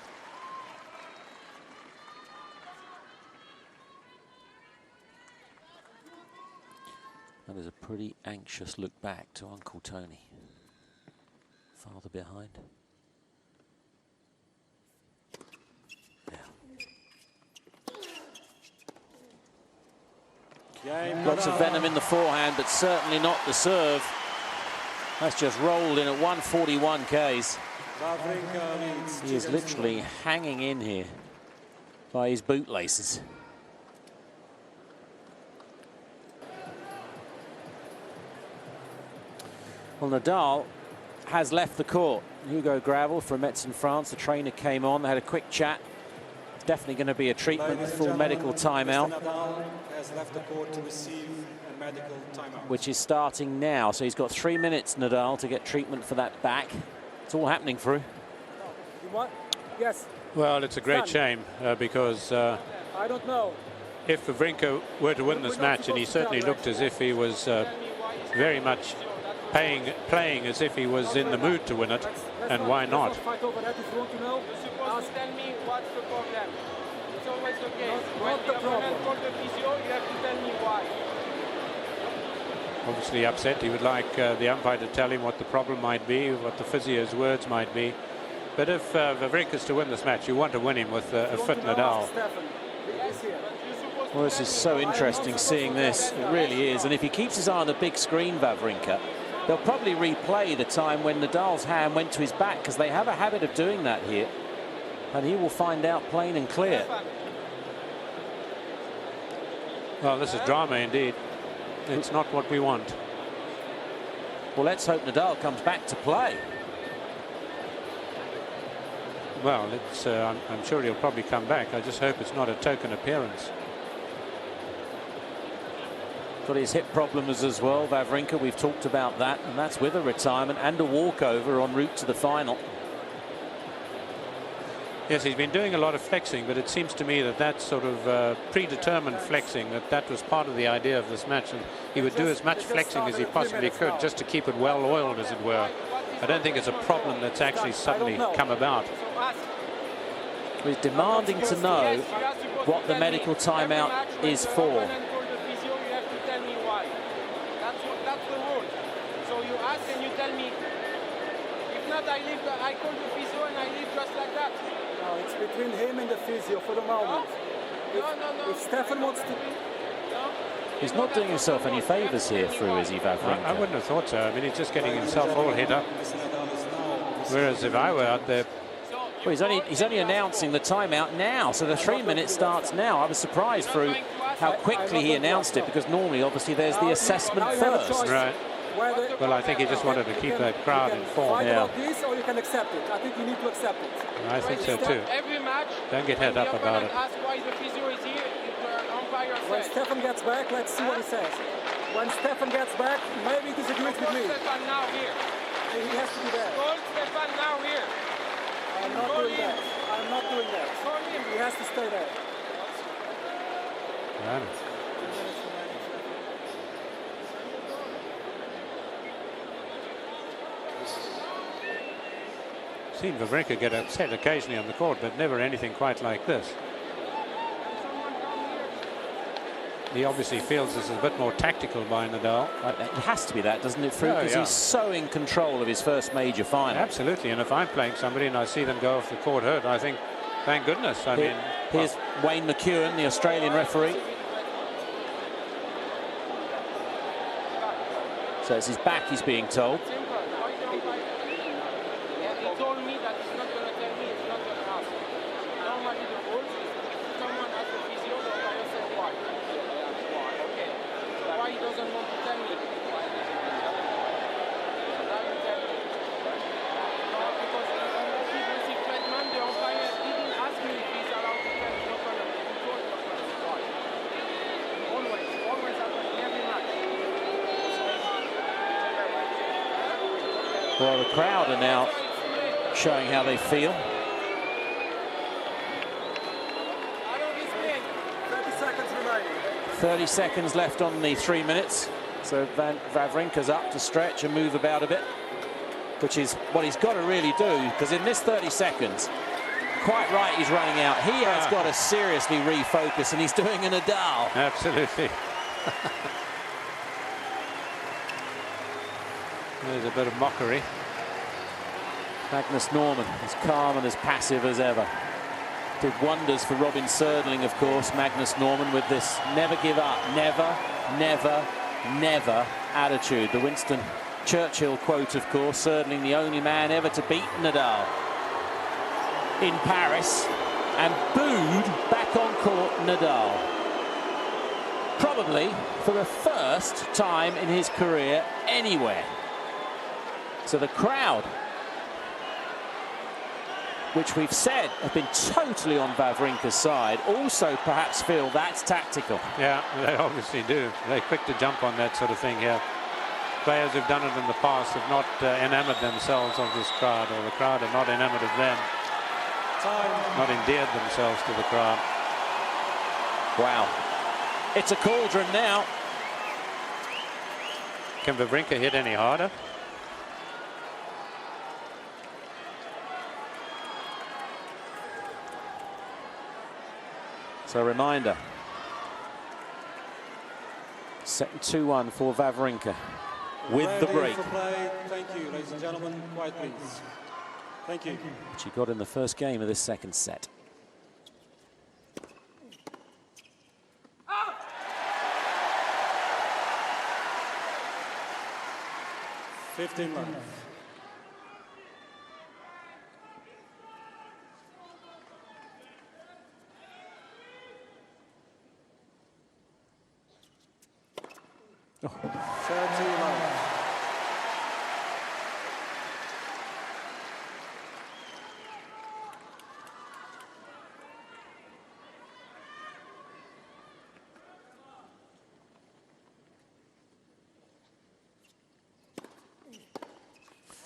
That is a pretty anxious look back to Uncle Tony. Father behind. Game Lots of Nadal. venom in the forehand, but certainly not the serve. That's just rolled in at 141 Ks. Wawrinka leads. He is literally hanging in here by his bootlaces. Well, Nadal has left the court. Hugo Gravel from Metz in France, the trainer came on, they had a quick chat. It's definitely going to be a treatment, Ladies and full gentlemen, medical timeout, Mr. Nadal has left the court to receive a medical timeout. which is starting now. So he's got 3 minutes, Nadal, to get treatment for that back. It's all happening through. Yes, Well, it's a great shame because I don't know. if Wawrinka were to win this match, and he certainly looked as if he was very much playing as if he was in the mood to win it, and why not? Fight over that if you want to know. Tell me what's the problem. It's always the case. Not the problem. For the physio, you have to tell me why. Obviously upset. He would like the umpire to tell him what the problem might be, what the physio's words might be. But if Wawrinka's to win this match, you want to win him with a fit Nadal. Well, this is so interesting seeing this. It really is. And if he keeps his eye on the big screen, Wawrinka, they'll probably replay the time when Nadal's hand went to his back, because they have a habit of doing that here. And he will find out plain and clear. Well, this is drama indeed. It's not what we want. Well, let's hope Nadal comes back to play. Well, it's, I'm sure he'll probably come back. I just hope it's not a token appearance. Got his hip problems as well, Wawrinka. We've talked about that, and that's with a retirement and a walkover en route to the final. Yes, he's been doing a lot of flexing, but it seems to me that that sort of predetermined flexing, that was part of the idea of this match, and he would do as much flexing as he possibly could just to keep it well oiled, as it were. I don't think it's a problem that's actually suddenly come about. He's demanding to know what the medical timeout is for. That's the rule. So you ask and you tell me. If not, I call the physio and I leave just like that. No, it's between him and the physio for the moment. No. If Stefan wants to... He's not doing himself any favours here through, is he, Wawrinka? I wouldn't have thought so. I mean, he's just getting himself all hit up. Whereas if I were out there... Well, he's only announcing the timeout now, so the 3 minute starts now. I was surprised through how quickly he announced it, because normally, obviously, there's the assessment first. Right. Well, I think he just wanted to keep that crowd informed. Yeah. This, or you can accept it. I think you need to accept it. I think so too. Every match, don't get head up about it. Ask why the physio is here. When Stefan gets back, let's see what he says. When Stefan gets back, maybe he disagrees with me. Stefan now here. He has to be there. Call Stefan now here. I'm not doing that. I'm not doing that. He has to stay there. Right. Seen Wawrinka get upset occasionally on the court, but never anything quite like this. He obviously feels this is a bit more tactical by Nadal. It has to be that, doesn't it, Fru? Because he's so in control of his first major final. Absolutely, and if I'm playing somebody and I see them go off the court hurt, I think, thank goodness. I mean, here's Wayne McEwen, the Australian referee. So it's his back, he's being told. Well, the crowd are now showing how they feel. 30 seconds left on the 3 minutes. So Wawrinka's up to stretch and move about a bit, which is what he's got to really do, because in this 30 seconds, quite right, he's running out. He has got to seriously refocus, and he's doing a Nadal. Absolutely. There's a bit of mockery. Magnus Norman as calm and as passive as ever. Did wonders for Robin Söderling, of course, Magnus Norman, with this never give up, never, never, never attitude. The Winston Churchill quote, of course. Söderling, the only man ever to beat Nadal in Paris, and booed back on court Nadal. Probably for the first time in his career anywhere. So the crowd, which we've said have been totally on Wawrinka's side, also perhaps feel that's tactical. Yeah, they obviously do. They're quick to jump on that sort of thing here. Players who've done it in the past have not enamored themselves of this crowd, or the crowd are not enamored of them. Not endeared themselves to the crowd. Wow. It's a cauldron now. Can Wawrinka hit any harder? So a reminder. Set 2-1 for Wawrinka with the break. Thank you, ladies and gentlemen. Quiet, please. Thank you. Which he got in the first game of this second set. Ah! 15 left. Oh. 30 left.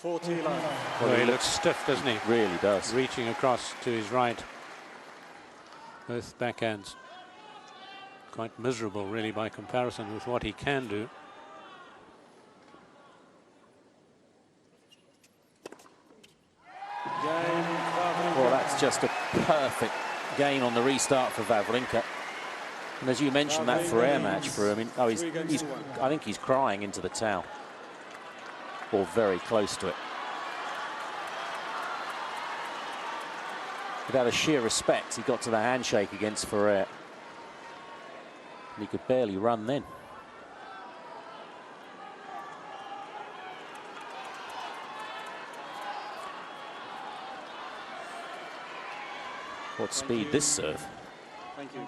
40 line. Well, he looks stiff, doesn't he? Really does. Reaching across to his right. Both backhands. Quite miserable, really, by comparison with what he can do. Well, that's just a perfect game on the restart for Wawrinka. And as you mentioned, that Ferrer match for him, I think he's crying into the towel. Or very close to it. But out of sheer respect, he got to the handshake against Ferrer. And he could barely run then. What speed this serve. Thank you.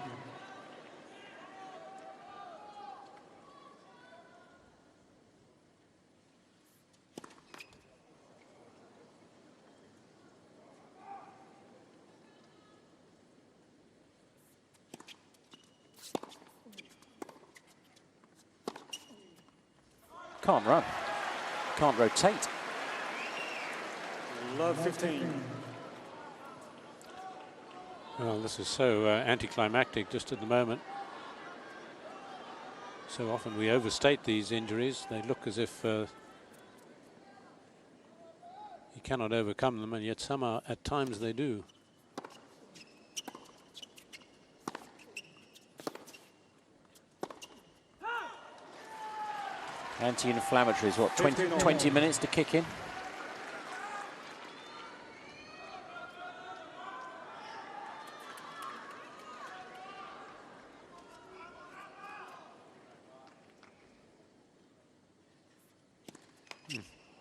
Can't run. Can't rotate. Love 15. Well, this is so anticlimactic just at the moment. So often we overstate these injuries. They look as if you cannot overcome them, and yet somehow at times they do. Anti-inflammatories, what, 20 minutes to kick in?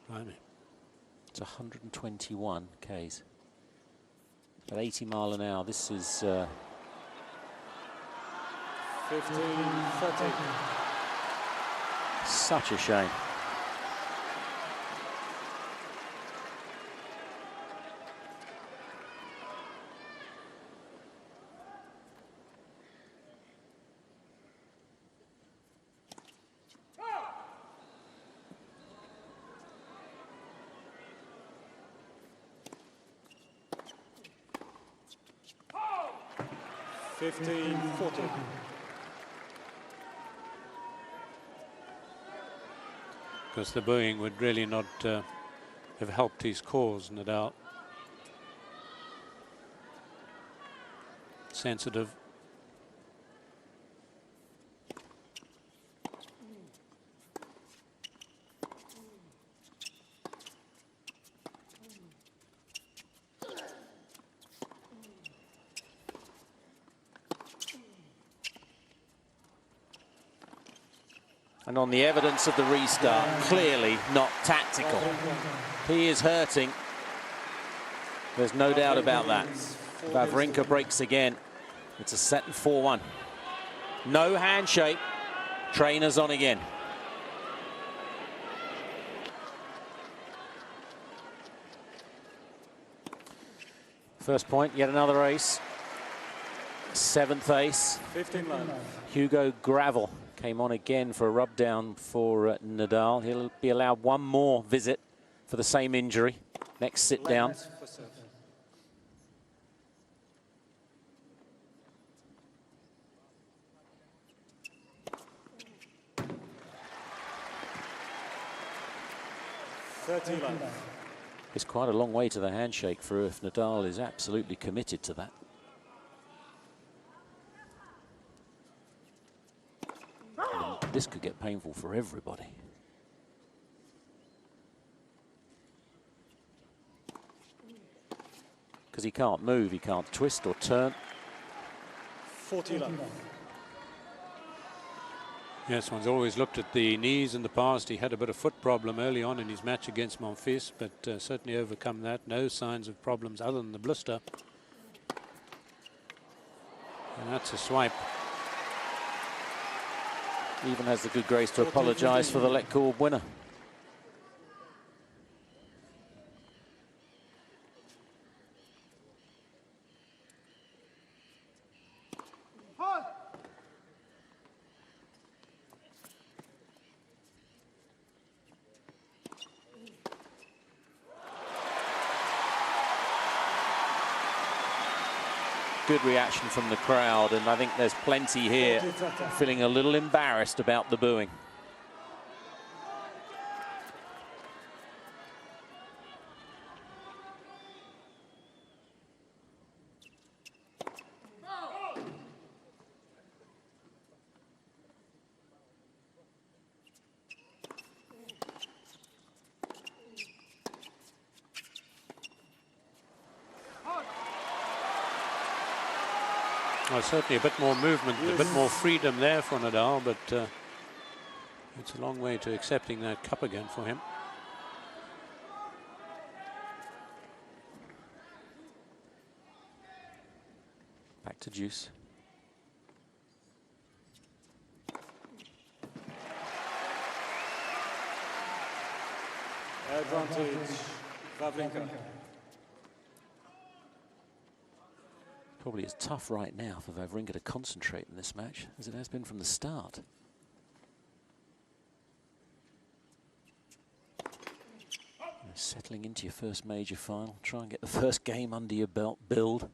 Blimey. It's 121 Ks. At 80 mile an hour, this is 15, 30. Such a shame. Because the booing would really not have helped his cause, Nadal. Sensitive. And on the evidence of the restart, clearly not tactical. He is hurting. There's no doubt about that. Wawrinka breaks again. It's a set and 4-1. No handshake. Trainers on again. First point, yet another ace. 7th ace. 15 line. Hugo Gravel came on again for a rub down for Nadal. He'll be allowed one more visit for the same injury. Next sit down. It's quite a long way to the handshake for if Nadal is absolutely committed to that. This could get painful for everybody. Because he can't move, he can't twist or turn. 40 love. Yes, one's always looked at the knees in the past. He had a bit of foot problem early on in his match against Monfils, but certainly overcome that. No signs of problems other than the blister. And that's a swipe. Even has the good grace to apologise for the let call winner. Good reaction from the crowd, and I think there's plenty here feeling a little embarrassed about the booing. Well, certainly a bit more movement, a bit more freedom there for Nadal, but it's a long way to accepting that cup again for him. Back to juice. Advantage, Wawrinka. Probably as tough right now for Wawrinka to concentrate in this match as it has been from the start. Settling into your first major final, try and get the first game under your belt, build.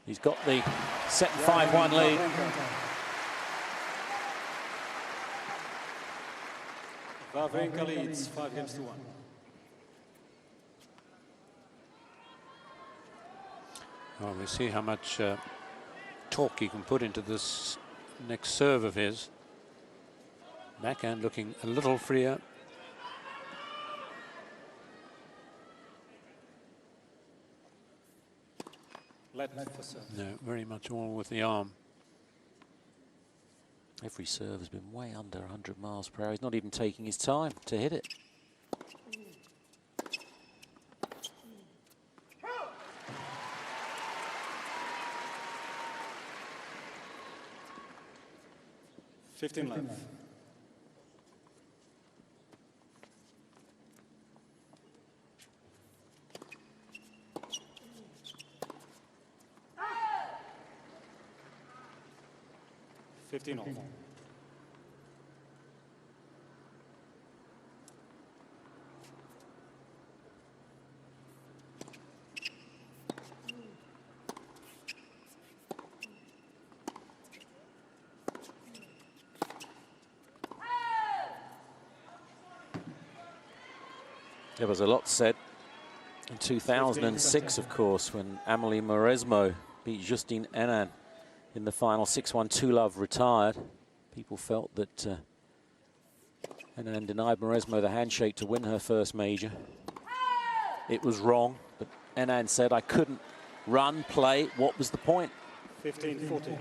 He's got the set 5-1 lead. Wawrinka leads 5-1. Well, we'll see how much torque he can put into this next serve of his. Backhand looking a little freer. No, very much all with the arm. Every serve has been way under 100 miles per hour. He's not even taking his time to hit it. Left. All. There was a lot said in 2006, of course, when Amelie Mauresmo beat Justine Henin in the final 6-1. 2-love retired. People felt that Henin denied Mauresmo the handshake to win her first major. It was wrong, but Henin said, I couldn't run, play. What was the point? 15-14.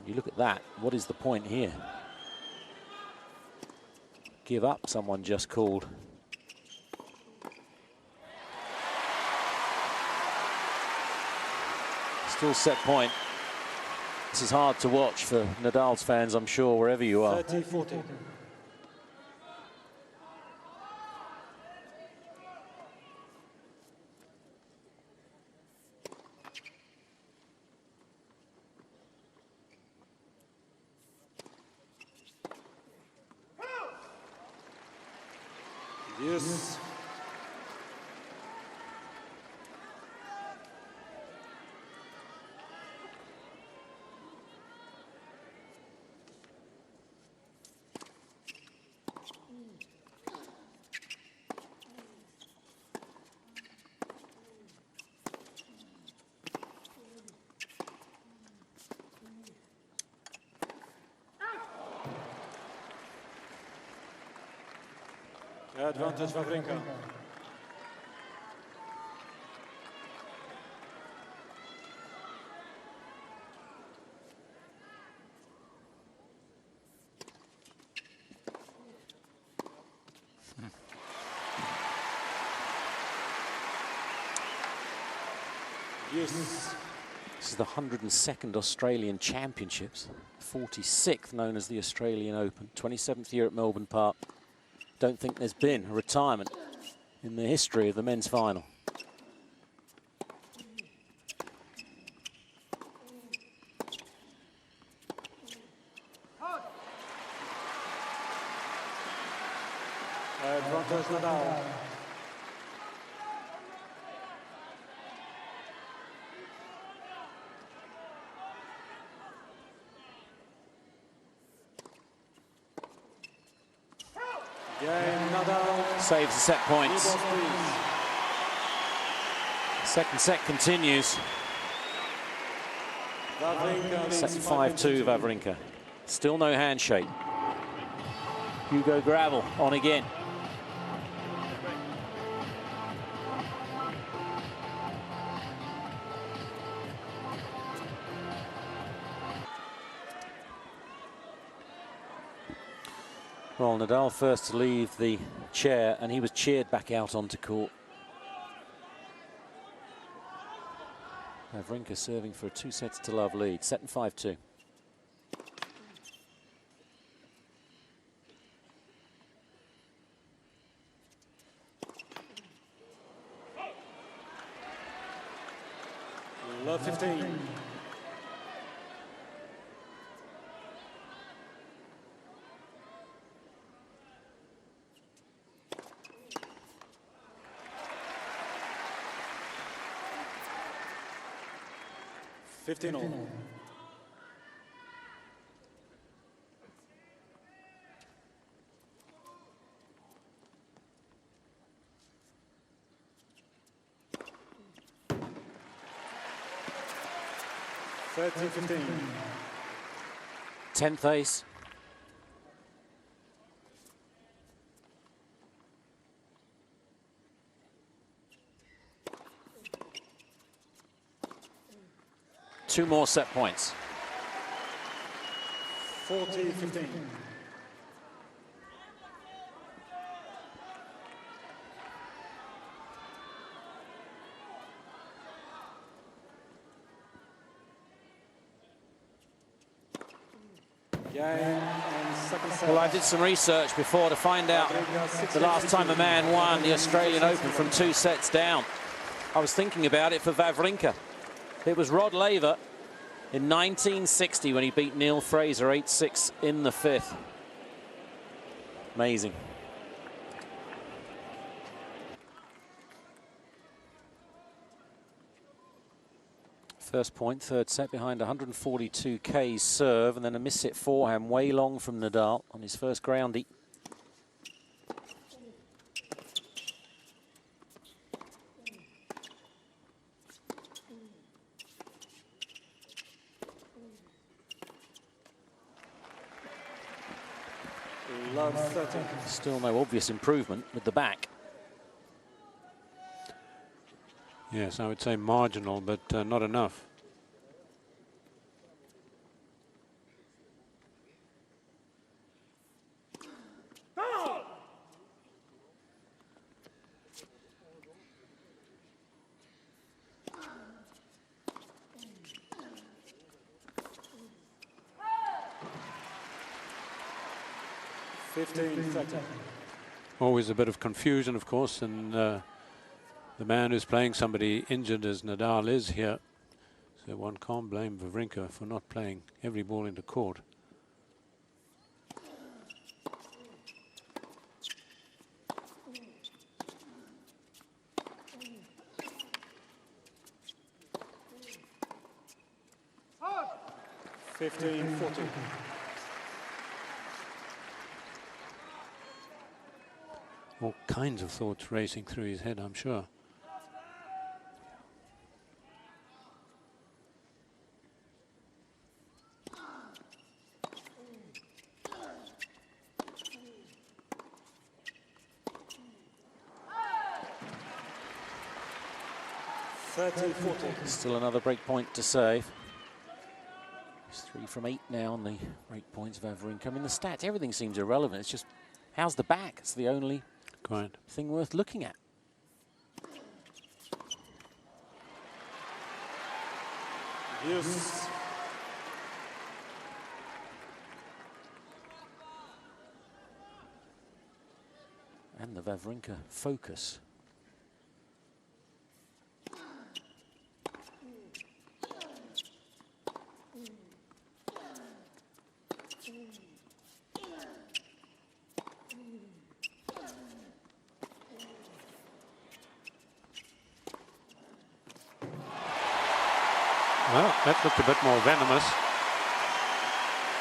You look at that, what is the point here? Give up, someone just called. Still set point. This is hard to watch for Nadal's fans, I'm sure, wherever you are. 30-14. Yes. Advantage Wawrinka. Yes. This is the 102nd Australian Championships, 46th known as the Australian Open, 27th year at Melbourne Park. Don't think there's been a retirement in the history of the men's final. Toronto's Nadal. Game, Nadal. Saves the set points. Second set continues. Set 5-2, Wawrinka. Still no handshake. Hugo Gravel on again. Well, Nadal first to leave the chair, and he was cheered back out onto court. Wawrinka serving for a 2-sets-to-love lead, set and 5-2. Love 15. Fifteen all. 13-15. 10th ace.2 more set points. 40-15. Well, I did some research before to find out the last time a man won the Australian Open from 2 sets down. I was thinking about it for Wawrinka. It was Rod Laver in 1960 when he beat Neil Fraser 8-6 in the 5th. Amazing. First point, third set behind 142 K's serve, and then a miss-hit forehand way long from Nadal on his first groundie. Love 30. Still no obvious improvement with the back. Yes, I would say marginal, but not enough. Always a bit of confusion, of course, and the man who's playing somebody injured as Nadal is here, so one can't blame Wawrinka for not playing every ball into court. All kinds of thoughts racing through his head, I'm sure. Still another break point to save. He's 3 from 8 now on the break points of Wawrinka. I mean, the stats, everything seems irrelevant. It's just, how's the back? It's the only thing worth looking at. Yes. And the Wawrinka focus. Well, that looked a bit more venomous.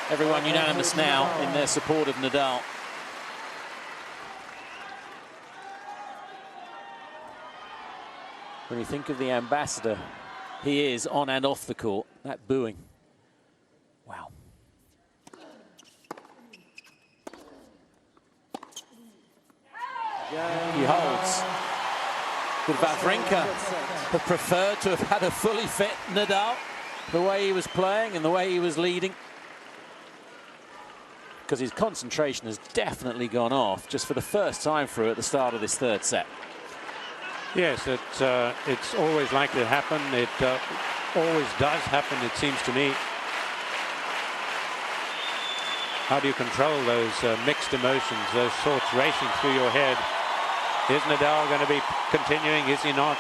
Everyone unanimous now in their support of Nadal. When you think of the ambassador he is on and off the court, that booing. Wow. He holds. Would Wawrinka have preferred to have had a fully fit Nadal, the way he was playing and the way he was leading? Because his concentration has definitely gone off just for the first time through at the start of this third set. Yes, it's always likely to happen. It always does happen, it seems to me. How do you control those mixed emotions, those thoughts racing through your head? Is Nadal going to be continuing? Is he not?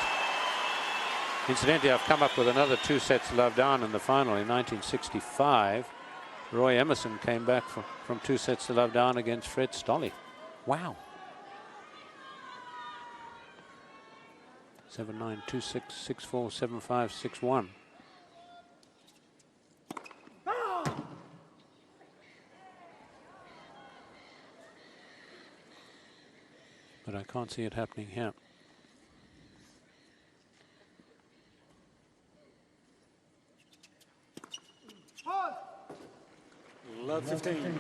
Incidentally, I've come up with another 2 sets to love down in the final in 1965. Roy Emerson came back from 2 sets to love down against Fred Stolle. Wow. 7-9, 2-6, 6-4, 7-5, 6-1. But I can't see it happening here. Love 15.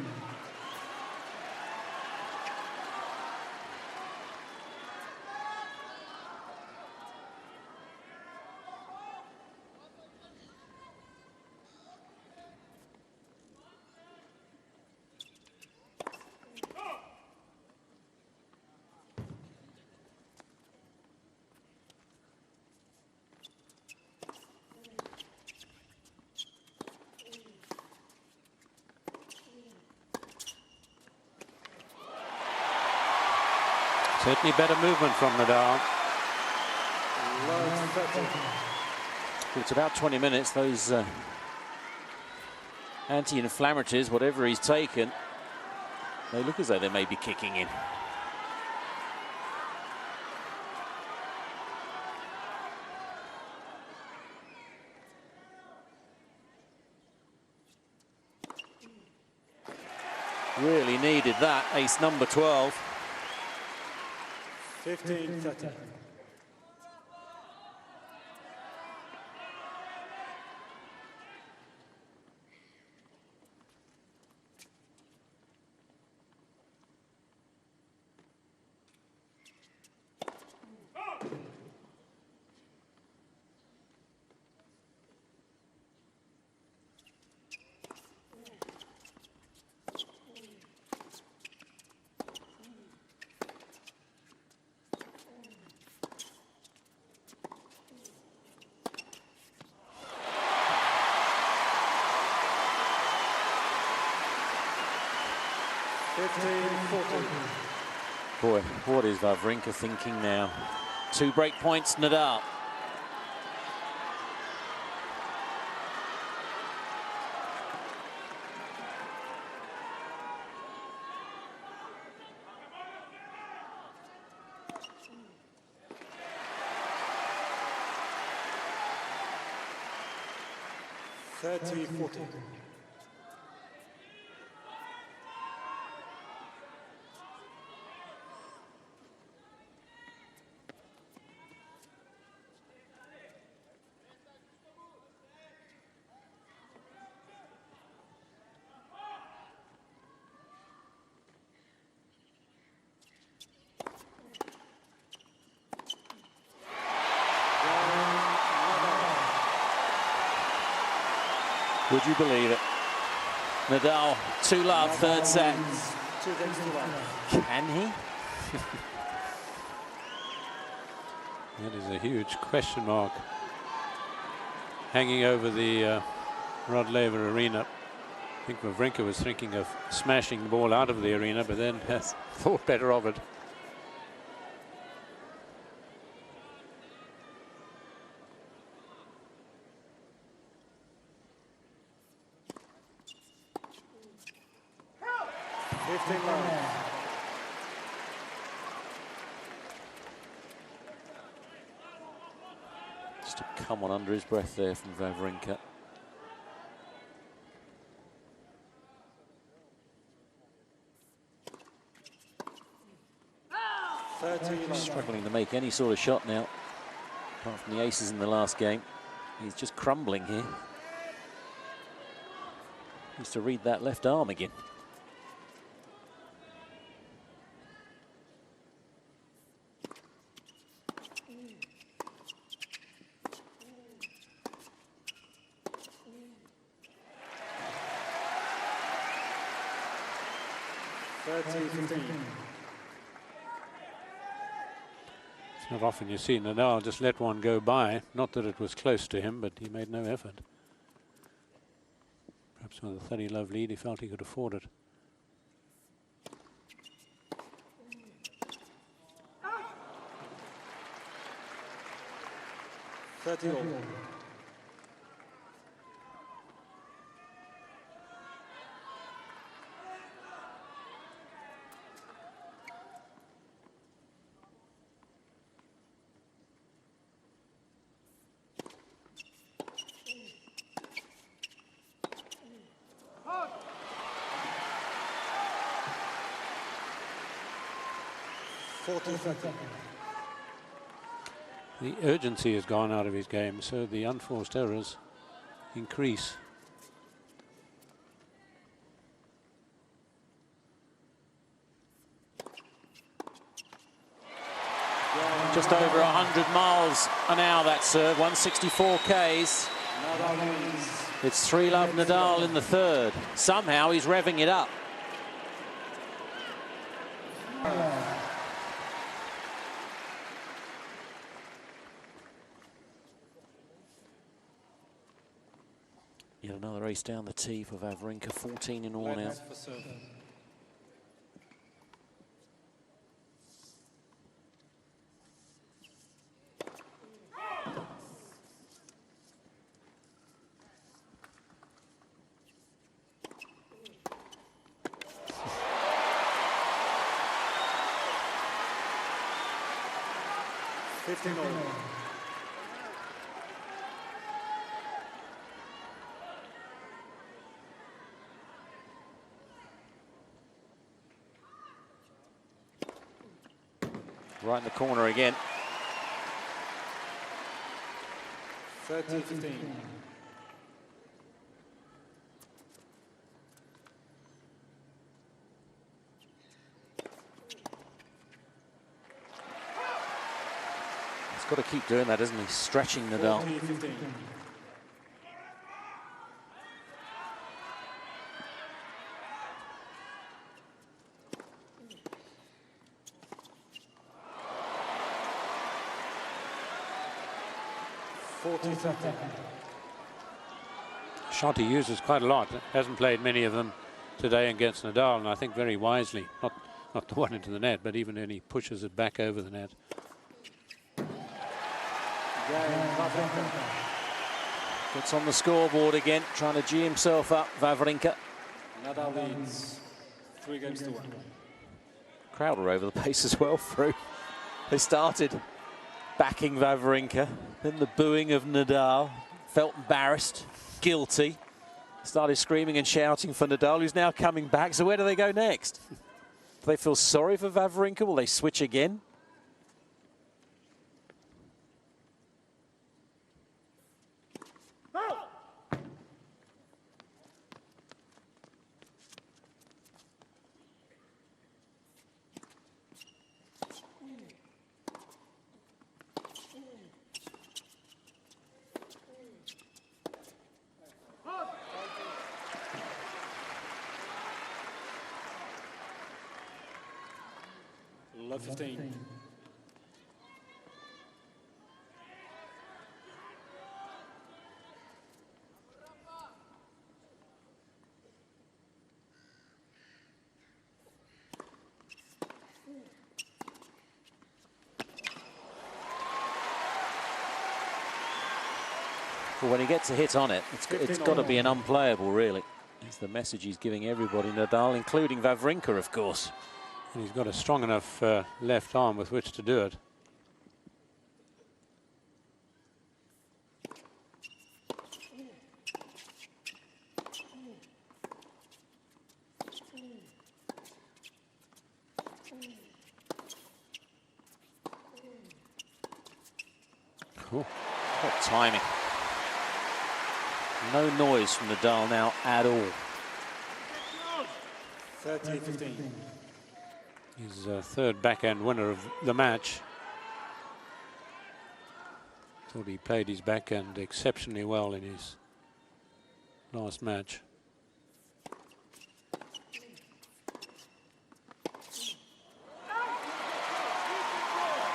Certainly better movement from Nadal. It's about 20 minutes. Those anti-inflammatories, whatever he's taken, they look as though they may be kicking in. Really needed that, ace number 12. 15-30. Boy, what is Wawrinka thinking now? 2 break points, Nadal. Would you believe it? Nadal, 2-love, third set. 2-1. Can he? That is a huge question mark hanging over the Rod Laver Arena. I think Wawrinka was thinking of smashing the ball out of the arena, but then has thought better of it. Just to come on under his breath there from Wawrinka. Struggling to make any sort of shot now, apart from the aces in the last game. He's just crumbling here. Needs to read that left arm again. It's not often you see Nadal just let one go by. Not that it was close to him, but he made no effort. Perhaps with a 30-love lead, he felt he could afford it. The urgency has gone out of his game, so the unforced errors increase. Just over 100 miles an hour, that serve, 164 Ks. It's 3-love Nadal in the third. Somehow he's revving it up. Yet another ace down the tee for Wawrinka, 14 in all now. Right in the corner again. 13-15. He's got to keep doing that, isn't he? Stretching Nadal. 14-15. 14-15. Shot he uses quite a lot. Hasn't played many of them today against Nadal, and I think very wisely. Not the one into the net, but even when he pushes it back over the net. Gets on the scoreboard again, trying to G himself up, Wawrinka. Nadal leads 3-1. Crowd are over the pace as well through. They started backing Wawrinka, then the booing of Nadal, felt embarrassed, guilty, started screaming and shouting for Nadal, who's now coming back. So where do they go next? Do they feel sorry for Wawrinka? Will they switch again? Love 15. Well, when he gets a hit on it, it's got to be an unplayable, really. It's the message he's giving everybody, Nadal, including Wawrinka, of course. And he's got a strong enough left arm with which to do it. Oh, what timing. No noise from Nadal now at all. 30-15. His third backhand winner of the match. Thought he played his backhand exceptionally well in his last match.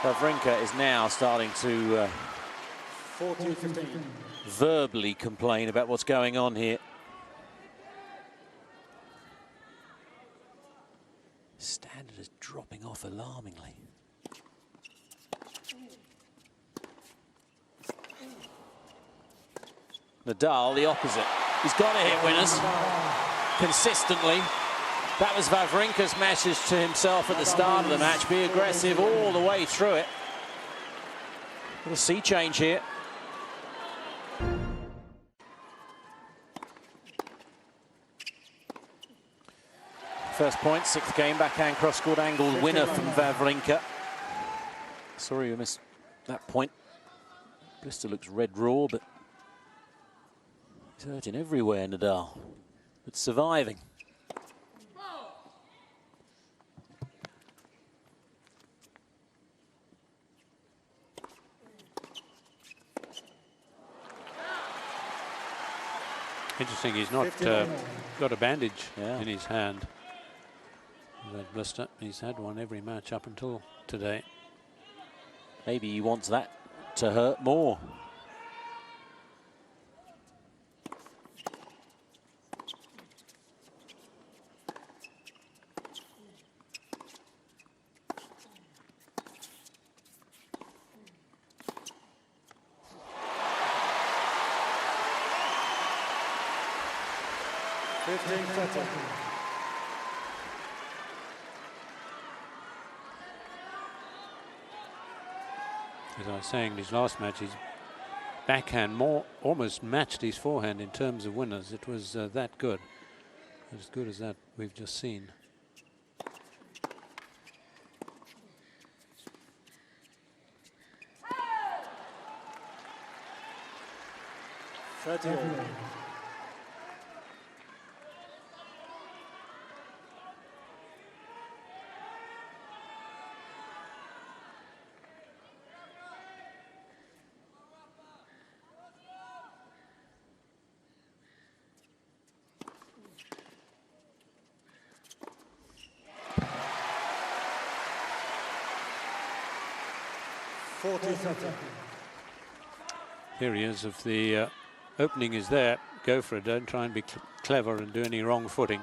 Wawrinka is now starting to 14-15. verbally complain about what's going on here. Standard is dropping off alarmingly. Nadal, the opposite. He's got to hit winners consistently. That was Wawrinka's message to himself at the start of the match. Be aggressive all the way through it. Little sea change here. First point, sixth game, backhand cross-court angled winner from Wawrinka. Sorry we missed that point. Blister looks red raw, but he's hurting everywhere, Nadal. But surviving. Interesting, he's not got a bandage in his hand. That blister, he's had one every match up until today. Maybe he wants that to hurt more. As I was saying, in his last match, his backhand almost matched his forehand in terms of winners. It was that good. As good as that we've just seen. Here he is. If the opening is there, go for it. Don't try and be clever and do any wrong footing.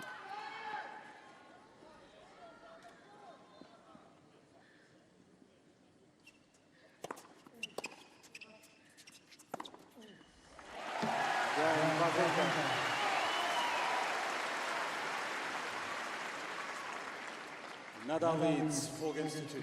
Nadal leads 4-2.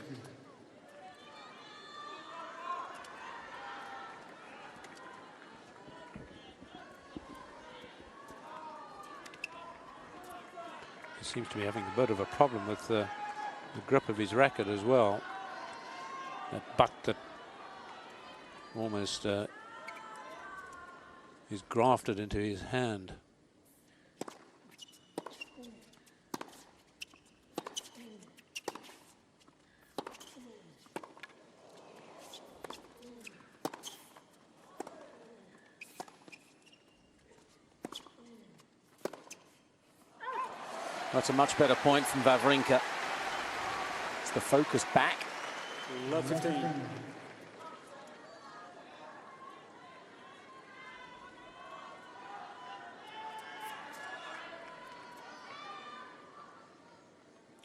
He seems to be having a bit of a problem with the grip of his racket as well. That butt that almost is grafted into his hand. That's a much better point from Wawrinka. It's the focus back. Love 15.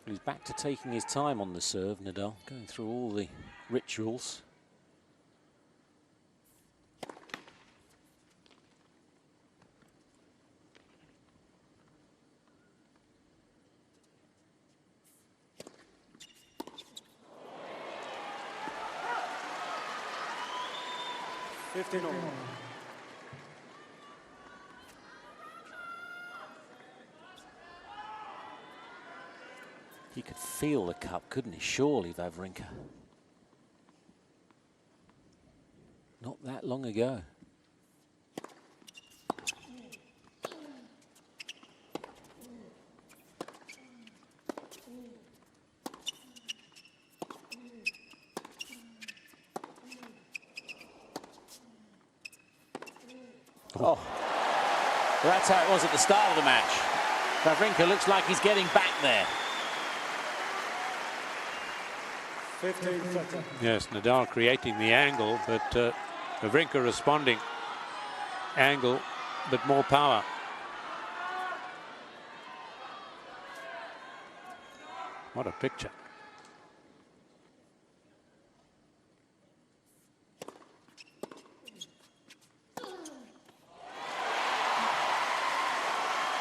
He's back to taking his time on the serve, Nadal, going through all the rituals. He could feel the cup, couldn't he? Surely, Wawrinka. Not that long ago. Oh, well, that's how it was at the start of the match. Wawrinka looks like he's getting back there. 15-30. Yes, Nadal creating the angle, but Wawrinka responding. Angle, but more power. What a picture.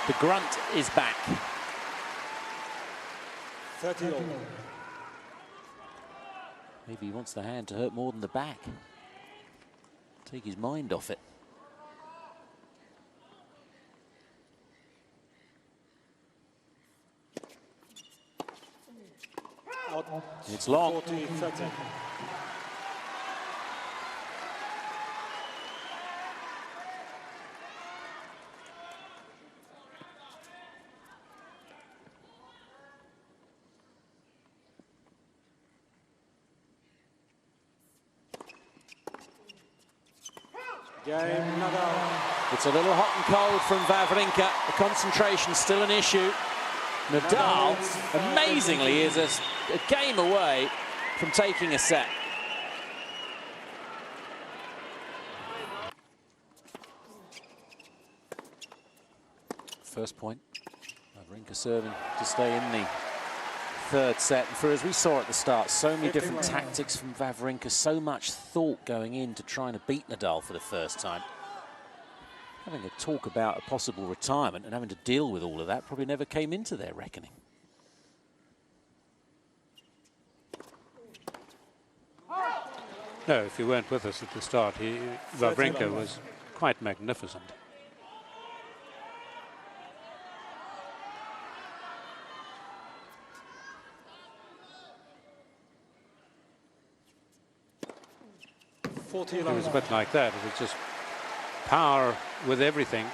The grunt is back. 30-all. Maybe he wants the hand to hurt more than the back. Take his mind off it. It's long. 40-30. Game Nadal. It's a little hot and cold from Wawrinka. The concentration's still an issue. Nadal, amazingly, is a game away from taking a set. First point. Wawrinka serving to stay in the third set. And for, as we saw at the start, so many different tactics from Wawrinka, so much thought going into trying to beat Nadal for the first time. Having a talk about a possible retirement and having to deal with all of that probably never came into their reckoning. No, if you weren't with us at the start, Wawrinka was quite magnificent. It was a bit like that. It was just power with everything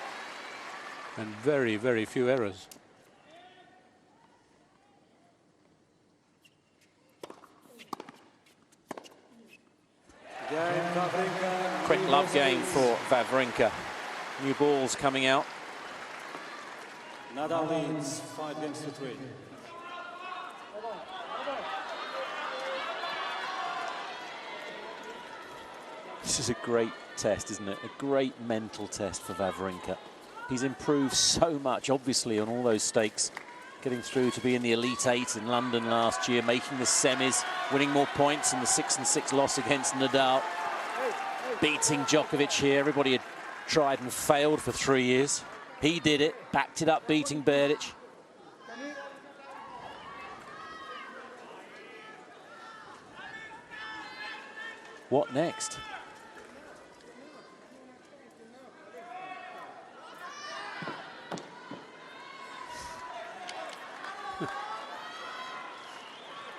and very, very few errors. Quick love game for Wawrinka. New balls coming out. Nadal leads 5-3. This is a great test, isn't it? A great mental test for Wawrinka. He's improved so much, obviously, on all those stakes. Getting through to be in the Elite 8 in London last year, making the semis, winning more points in the 6-6 loss against Nadal. Beating Djokovic here. Everybody had tried and failed for 3 years. He did it, backed it up, beating Berdych. What next?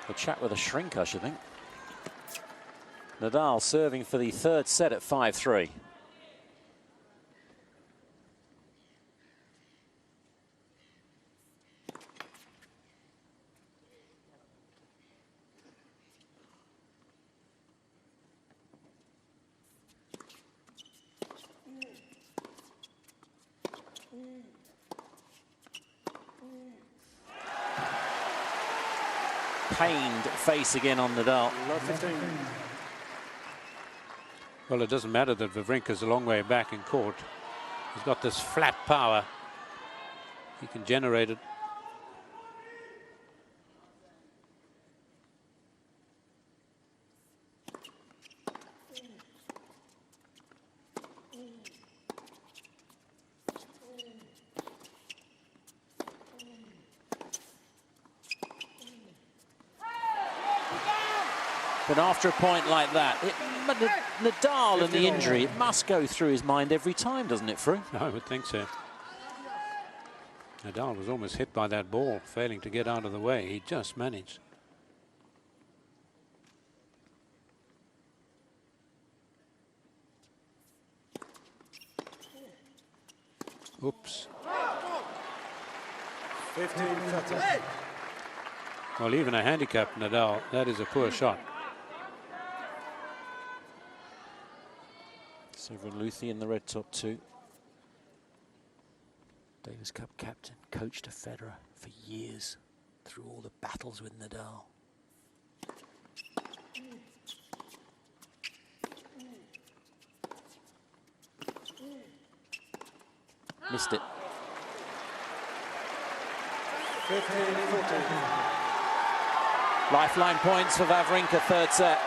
A chat with a shrink, I should think. Nadal serving for the third set at 5-3. Pained face again on Nadal. Well, it doesn't matter that Wawrinka's a long way back in court. He's got this flat power. He can generate it. But after a point like that, Nadal and the injury, it must go through his mind every time, doesn't it, Fru? I would think so. Nadal was almost hit by that ball, failing to get out of the way. He just managed. Oops. 15-30. Well, even a handicapped Nadal, that is a poor shot. Severin Luthi in the red top 2. Davis Cup captain, coached a Federer for years through all the battles with Nadal. Missed it. 15-14. Lifeline points for Wawrinka, third set.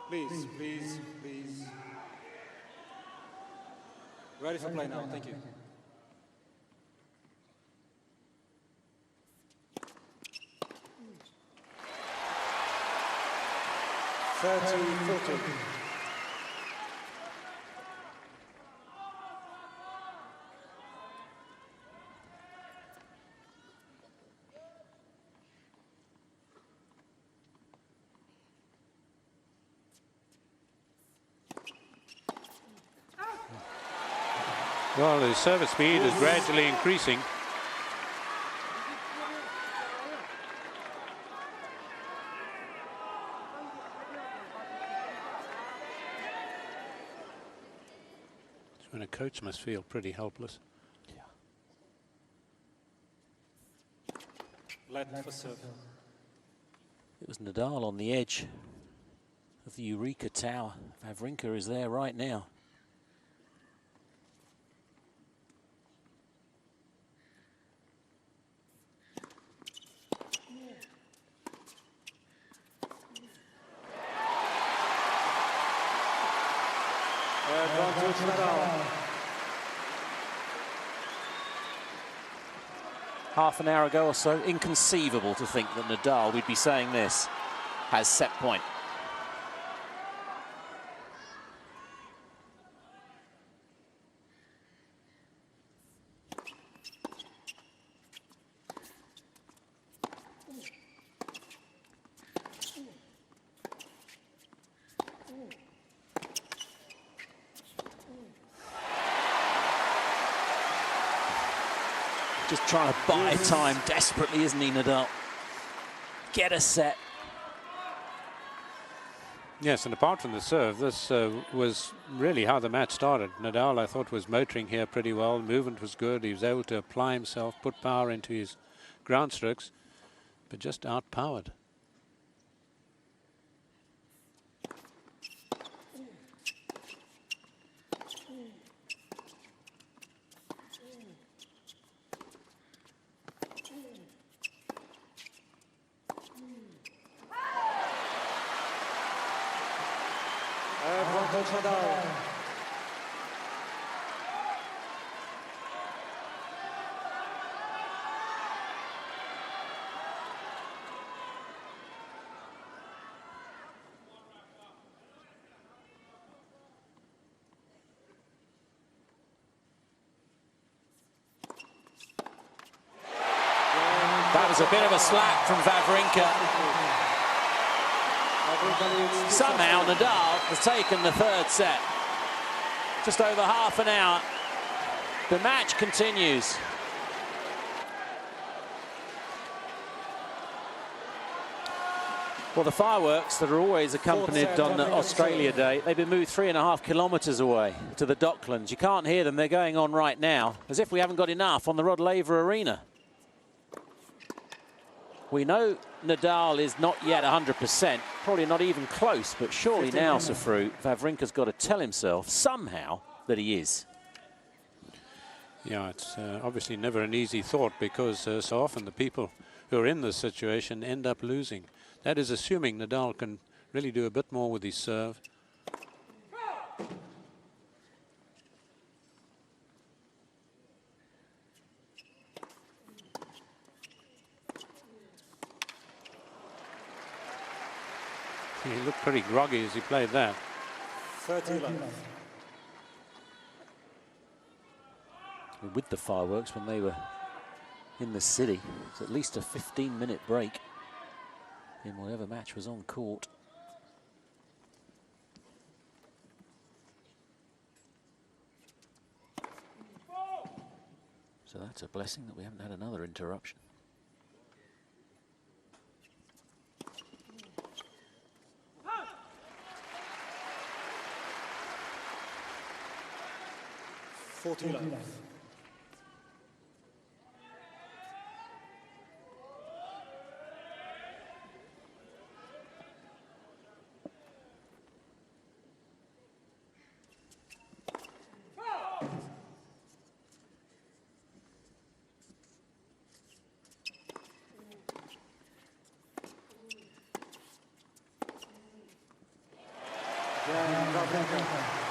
Please, please, please. Ready for play now, thank you. (30-14). Well, his service speed is gradually increasing. It's when a coach must feel pretty helpless. Let for serve. It was Nadal on the edge of the Eureka Tower. Wawrinka is there right now. Advantage Nadal. Half an hour ago or so, inconceivable to think that Nadal, we'd be saying this, has set point. Just trying to buy time desperately, isn't he, Nadal? Get a set. Yes, and apart from the serve, this was really how the match started. Nadal, I thought, was motoring here pretty well. Movement was good. He was able to apply himself, put power into his ground strokes, but just outpowered. Advantage Nadal. That was a bit of a slack from Wawrinka. Somehow Nadal has taken the third set. Just over half an hour. The match continues. Well, the fireworks that are always accompanied on Australia Day, they've been moved 3.5 kilometres away to the Docklands. You can't hear them, they're going on right now, as if we haven't got enough on the Rod Laver Arena. We know Nadal is not yet 100%, probably not even close, but surely now, Safru, Wawrinka's got to tell himself somehow that he is. Yeah, it's obviously never an easy thought, because so often the people who are in this situation end up losing. That is assuming Nadal can really do a bit more with his serve. He looked pretty groggy as he played that. 30 left. With the fireworks, when they were in the city. It's at least a 15-minute break in whatever match was on court. So that's a blessing that we haven't had another interruption.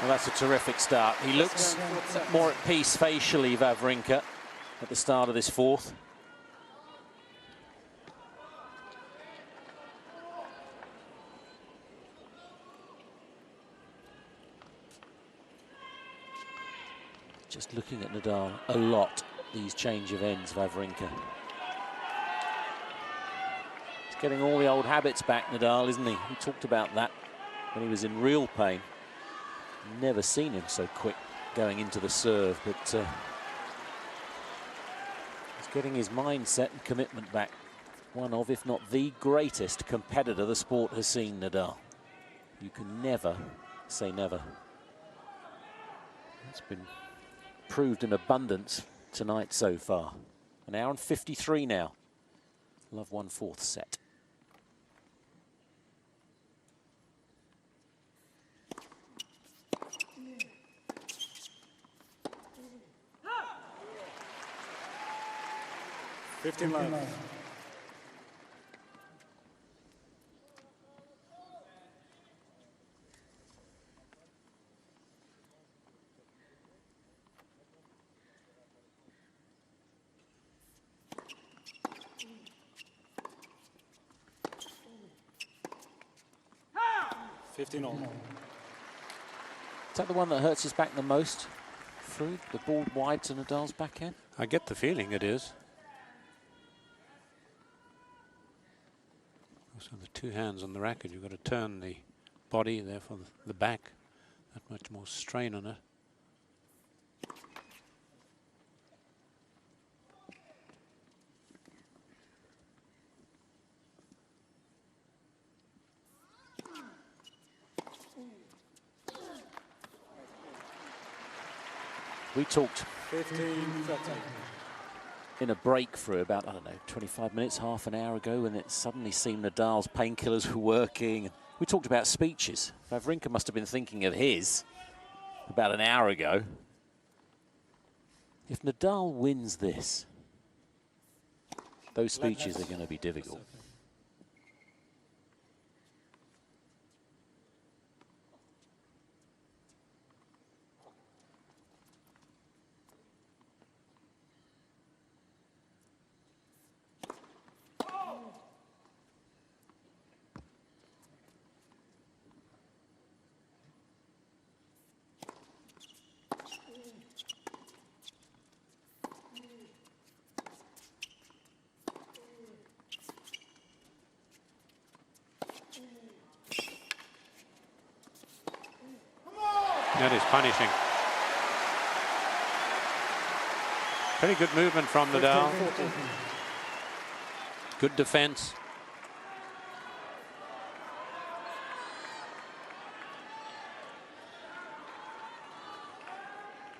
Well, that's a terrific start. He looks more at peace facially, Wawrinka, at the start of this fourth. Just looking at Nadal a lot, these change of ends, Wawrinka. He's getting all the old habits back, Nadal, isn't he? He talked about that when he was in real pain. Never seen him so quick going into the serve, but he's getting his mindset and commitment back. One of, if not the greatest competitor the sport has seen, Nadal. You can never say never. It's been proved in abundance tonight so far. An hour and 53 now. Love 1/4 set. Is that the one that hurts his back the most? Through the ball wide to Nadal's backhand? I get the feeling it is. Also, the two hands on the racket, you've got to turn the body, therefore the back. That much more strain on it. We talked in a break for about, I don't know, 25 minutes, half an hour ago, when it suddenly seemed Nadal's painkillers were working. We talked about speeches. Wawrinka must have been thinking of his about an hour ago. If Nadal wins this, those speeches are going to be difficult. That is punishing. Pretty good movement from Nadal. Good defense.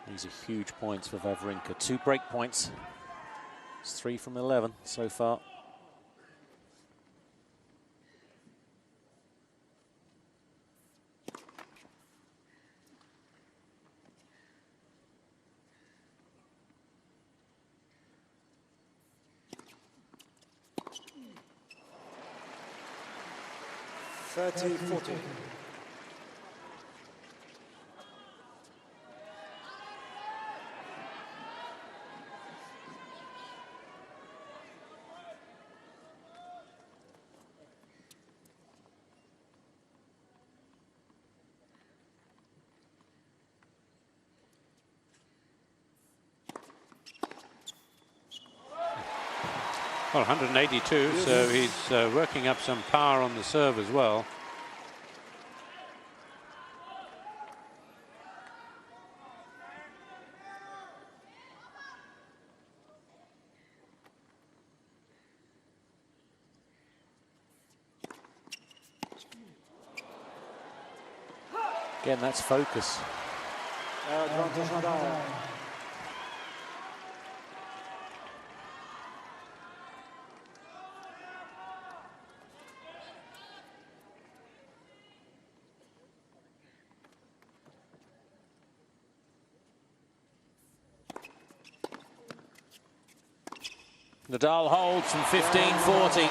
These are huge points for Wawrinka. 2 break points. It's 3 from 11 so far. Well, 182, so he's working up some power on the serve as well. Again, that's focus. Advantage Nadal. Nadal holds from 15-40.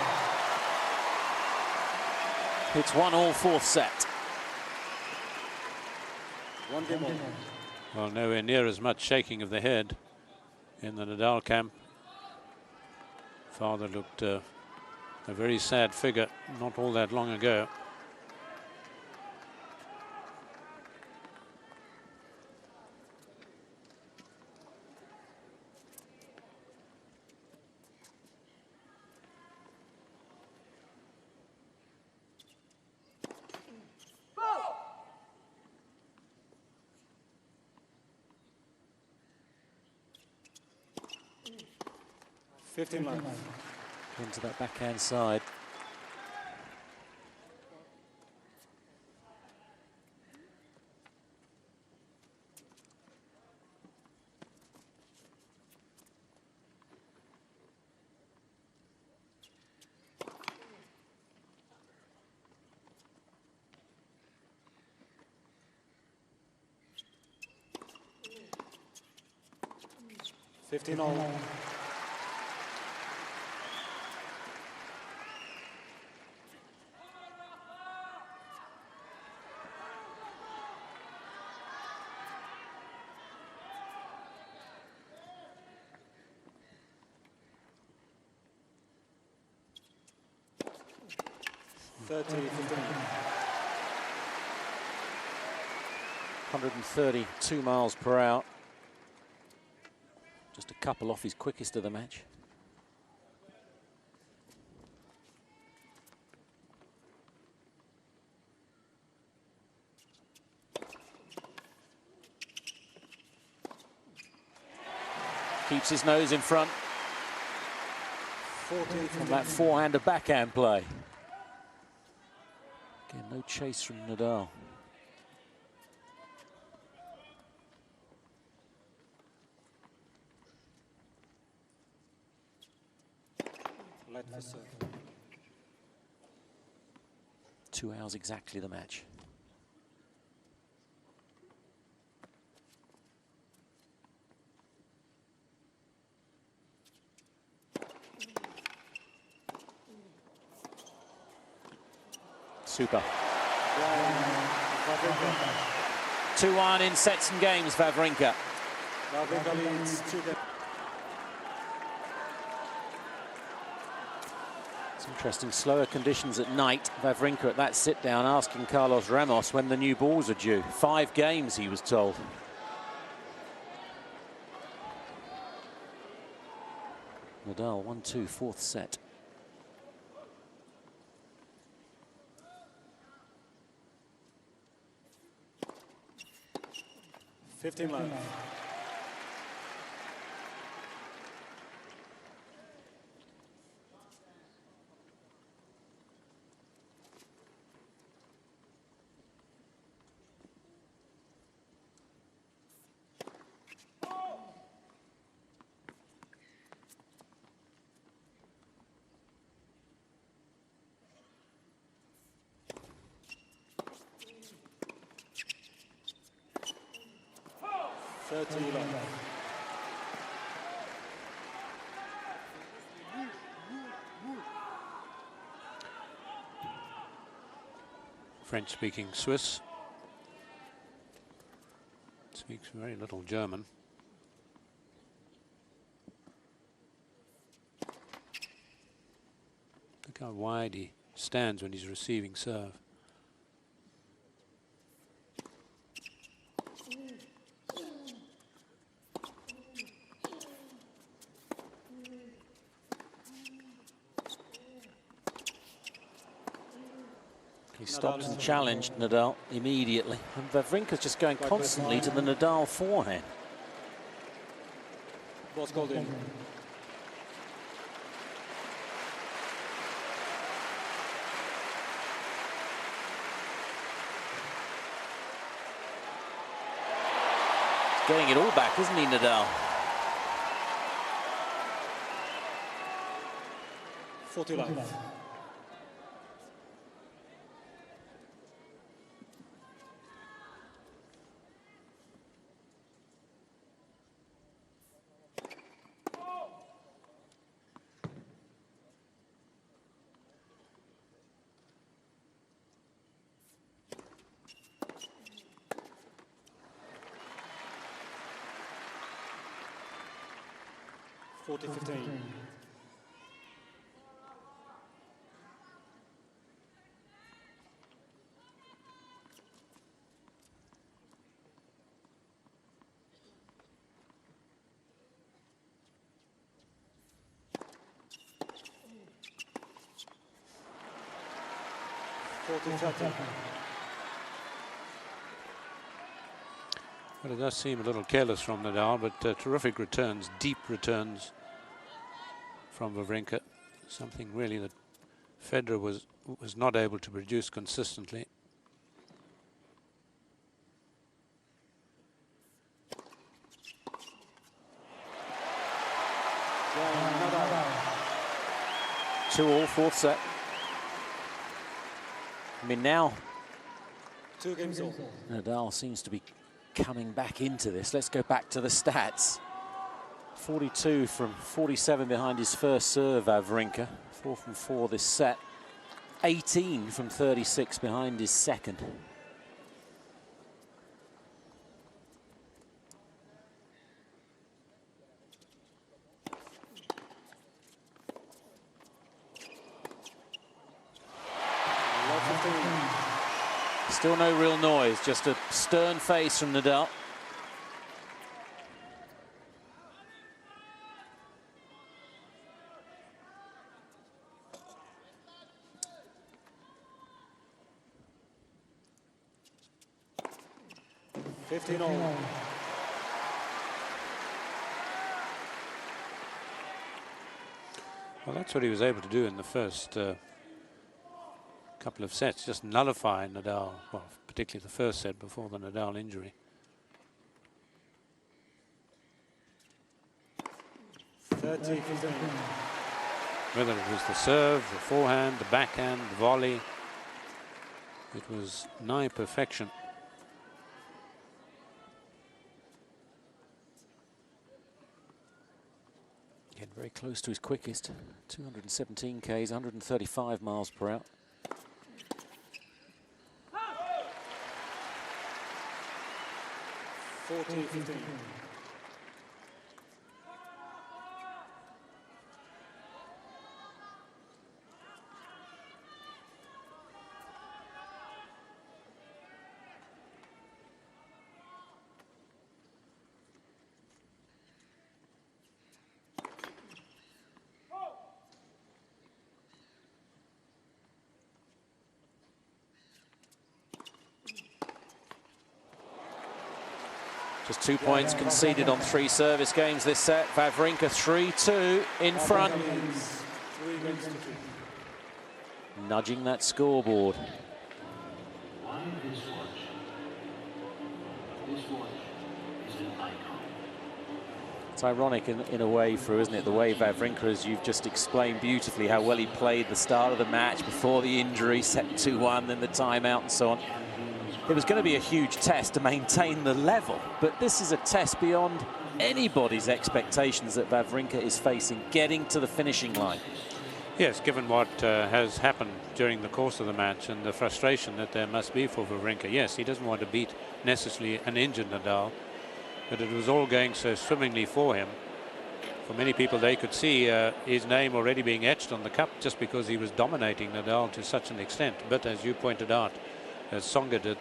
It's 1-all fourth set. One game on. Well, nowhere near as much shaking of the head in the Nadal camp. Father looked a very sad figure not all that long ago. Into that backhand side. All. $30, 132 miles per hour. Just a couple off his quickest of the match. Keeps his nose in front. From that forehand to backhand play. Again, no chase from Nadal. Let 2 hours exactly the match. Super. 2-1 in sets and games, Wawrinka. It's interesting, slower conditions at night. Wawrinka at that sit-down asking Carlos Ramos when the new balls are due. 5 games, he was told. Nadal 1-2, fourth set. $15. French-speaking Swiss. Speaks very little German. Look how wide he stands when he's receiving serve. stopped and challenged Nadal immediately. And Wawrinka's just going constantly to the Nadal forehand. Ball's called in. Getting it all back, isn't he, Nadal? 40 love. $40-15. Well, it does seem a little careless from Nadal, but terrific returns, deep returns from Wawrinka. Something really that Federer was not able to produce consistently. Two all, fourth set. I mean, now 2 games all. Nadal seems to be coming back into this. Let's go back to the stats. 42 from 47 behind his first serve, Wawrinka. 4 from 4 this set. 18 from 36 behind his second. Still no real noise, just a stern face from Nadal. Well, that's what he was able to do in the first couple of sets, just nullify Nadal, well, particularly the first set before the Nadal injury. Whether it was the serve, the forehand, the backhand, the volley, it was nigh perfection. Getting very close to his quickest. 217 Ks, 135 miles per hour. Just 2 points conceded on 3 service games this set. Wawrinka 3-2 in front. Nudging that scoreboard. It's ironic in a way, Fru, isn't it? The way Wawrinka, as you've just explained beautifully, how well he played the start of the match before the injury, set 2-1, then the timeout and so on. It was going to be a huge test to maintain the level, but this is a test beyond anybody's expectations that Wawrinka is facing, getting to the finishing line. Yes, given what has happened during the course of the match and the frustration that there must be for Wawrinka. Yes, he doesn't want to beat necessarily an injured Nadal, but it was all going so swimmingly for him. For many people, they could see his name already being etched on the cup just because he was dominating Nadal to such an extent. But as you pointed out, as Tsonga did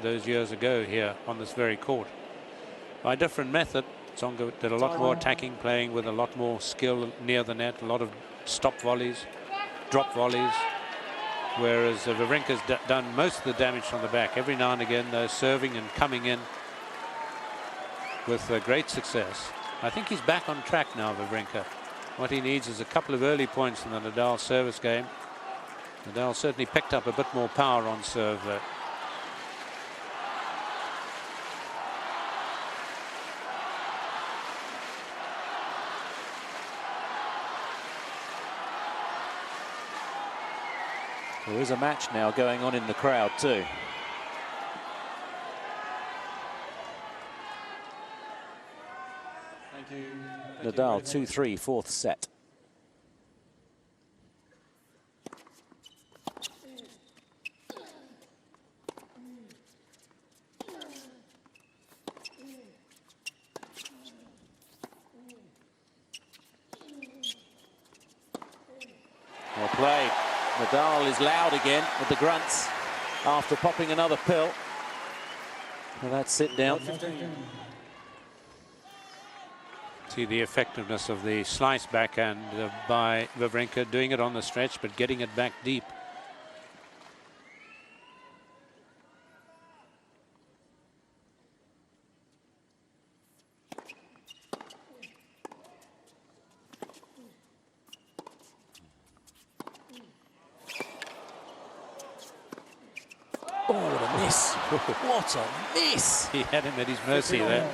those years ago here on this very court. By a different method, Tsonga did a lot more attacking, playing with a lot more skill near the net, a lot of stop volleys, drop volleys. whereas Wawrinka's done most of the damage from the back. Every now and again, serving and coming in with great success. I think he's back on track now, Wawrinka. What he needs is a couple of early points in the Nadal service game. Nadal certainly picked up a bit more power on serve, though. There is a match now going on in the crowd too. Thank you. Nadal 2-3, fourth set. Well played. Nadal is loud again with the grunts after popping another pill. Well, that's it down. See the effectiveness of the slice backhand by Wawrinka, doing it on the stretch but getting it back deep. Oh, what a miss. What a miss. He had him at his mercy there.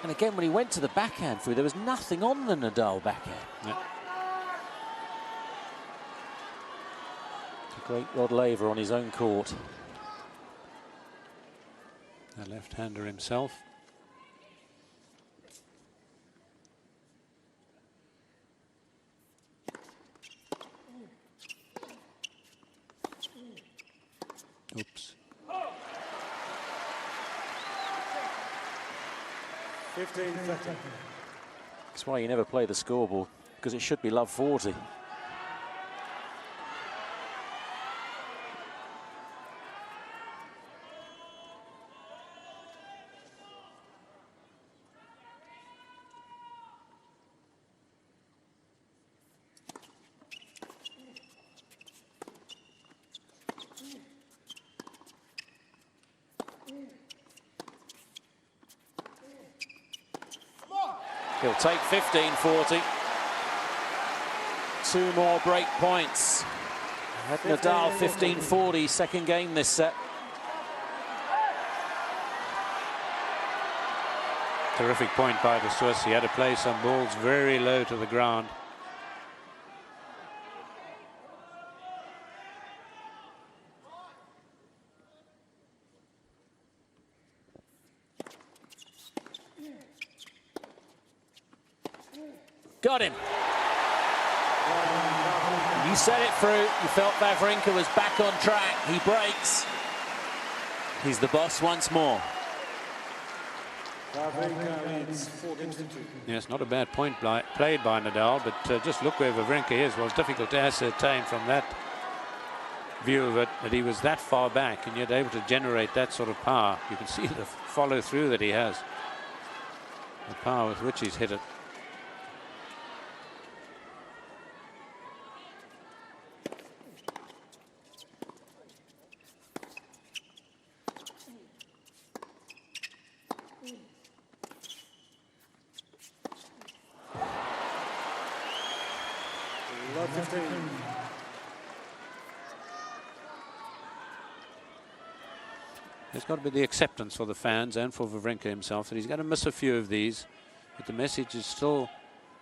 And again, when he went to the backhand through, there was nothing on the Nadal backhand. Yeah. It's a great Rod Laver on his own court. The left-hander himself. Oops. 15 seconds. That's why you never play the scoreboard, because it should be love 40. He'll take 15-40. 2 more break points. At Nadal 15-40, second game this set. Terrific point by the Swiss. He had to play some balls very low to the ground. Got him. You said it through. You felt Wawrinka was back on track. He breaks. He's the boss once more. Wawrinka leads 4 games to 2. Yes, not a bad point played by Nadal, but just look where Wawrinka is. Well, it's difficult to ascertain from that view of it, that he was that far back and yet able to generate that sort of power. You can see the follow through that he has. The power with which he's hit it. Love 15. There's got to be the acceptance for the fans and for Wawrinka himself that he's going to miss a few of these, but the message is still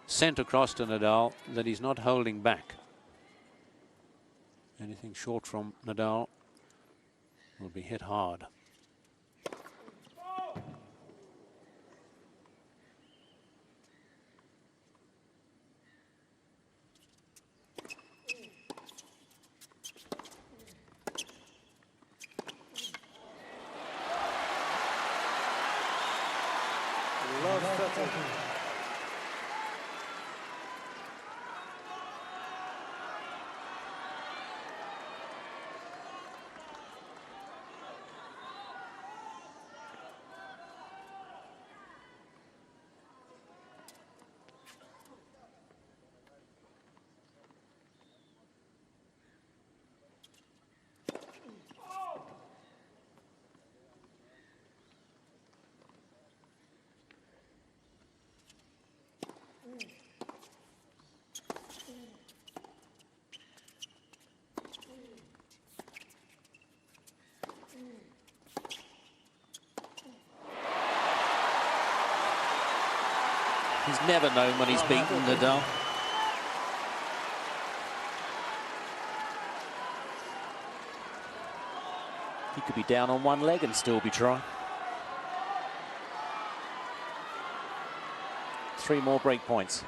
sent across to Nadal that he's not holding back. Anything short from Nadal will be hit hard. Love 13. He's never known when he's beaten Nadal. He could be down on one leg and still be trying. 3 more break points.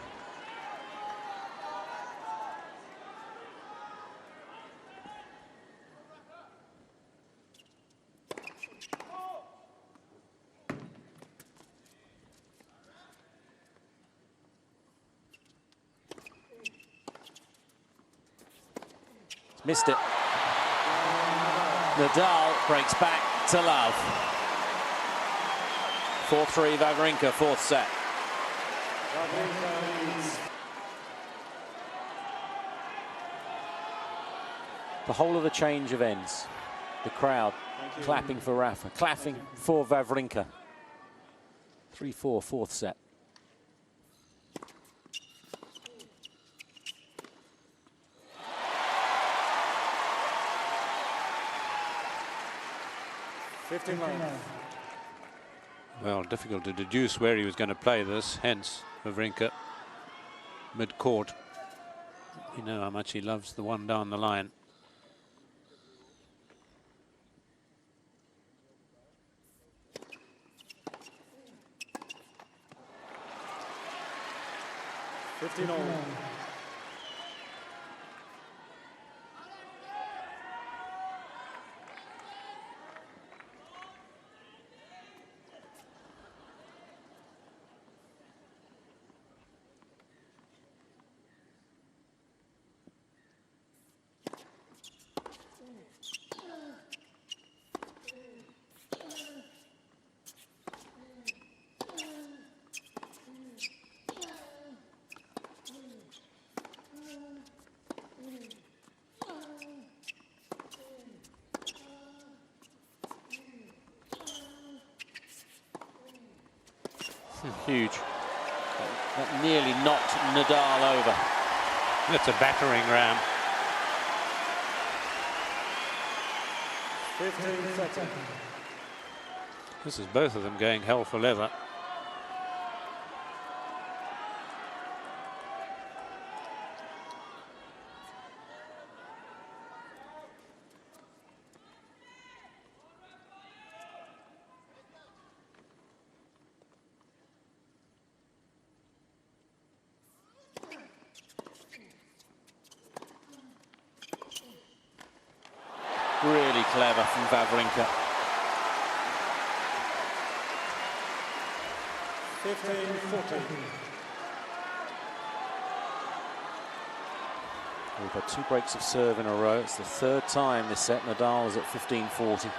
Missed it. Nadal breaks back to love. 4-3 Wawrinka, 4th set. The whole of the change of ends. The crowd clapping for Rafa, clapping for Wawrinka. 3-4, 4th set. Well, difficult to deduce where he was going to play this, hence Wawrinka mid-court. You know how much he loves the one down the line. Huge. That nearly knocked Nadal over. That's a battering ram. 15 seconds. This is both of them going hell for leather. Really clever from Wawrinka. 15-14. We've had 2 breaks of serve in a row. It's the 3rd time this set. Nadal is at 15-40.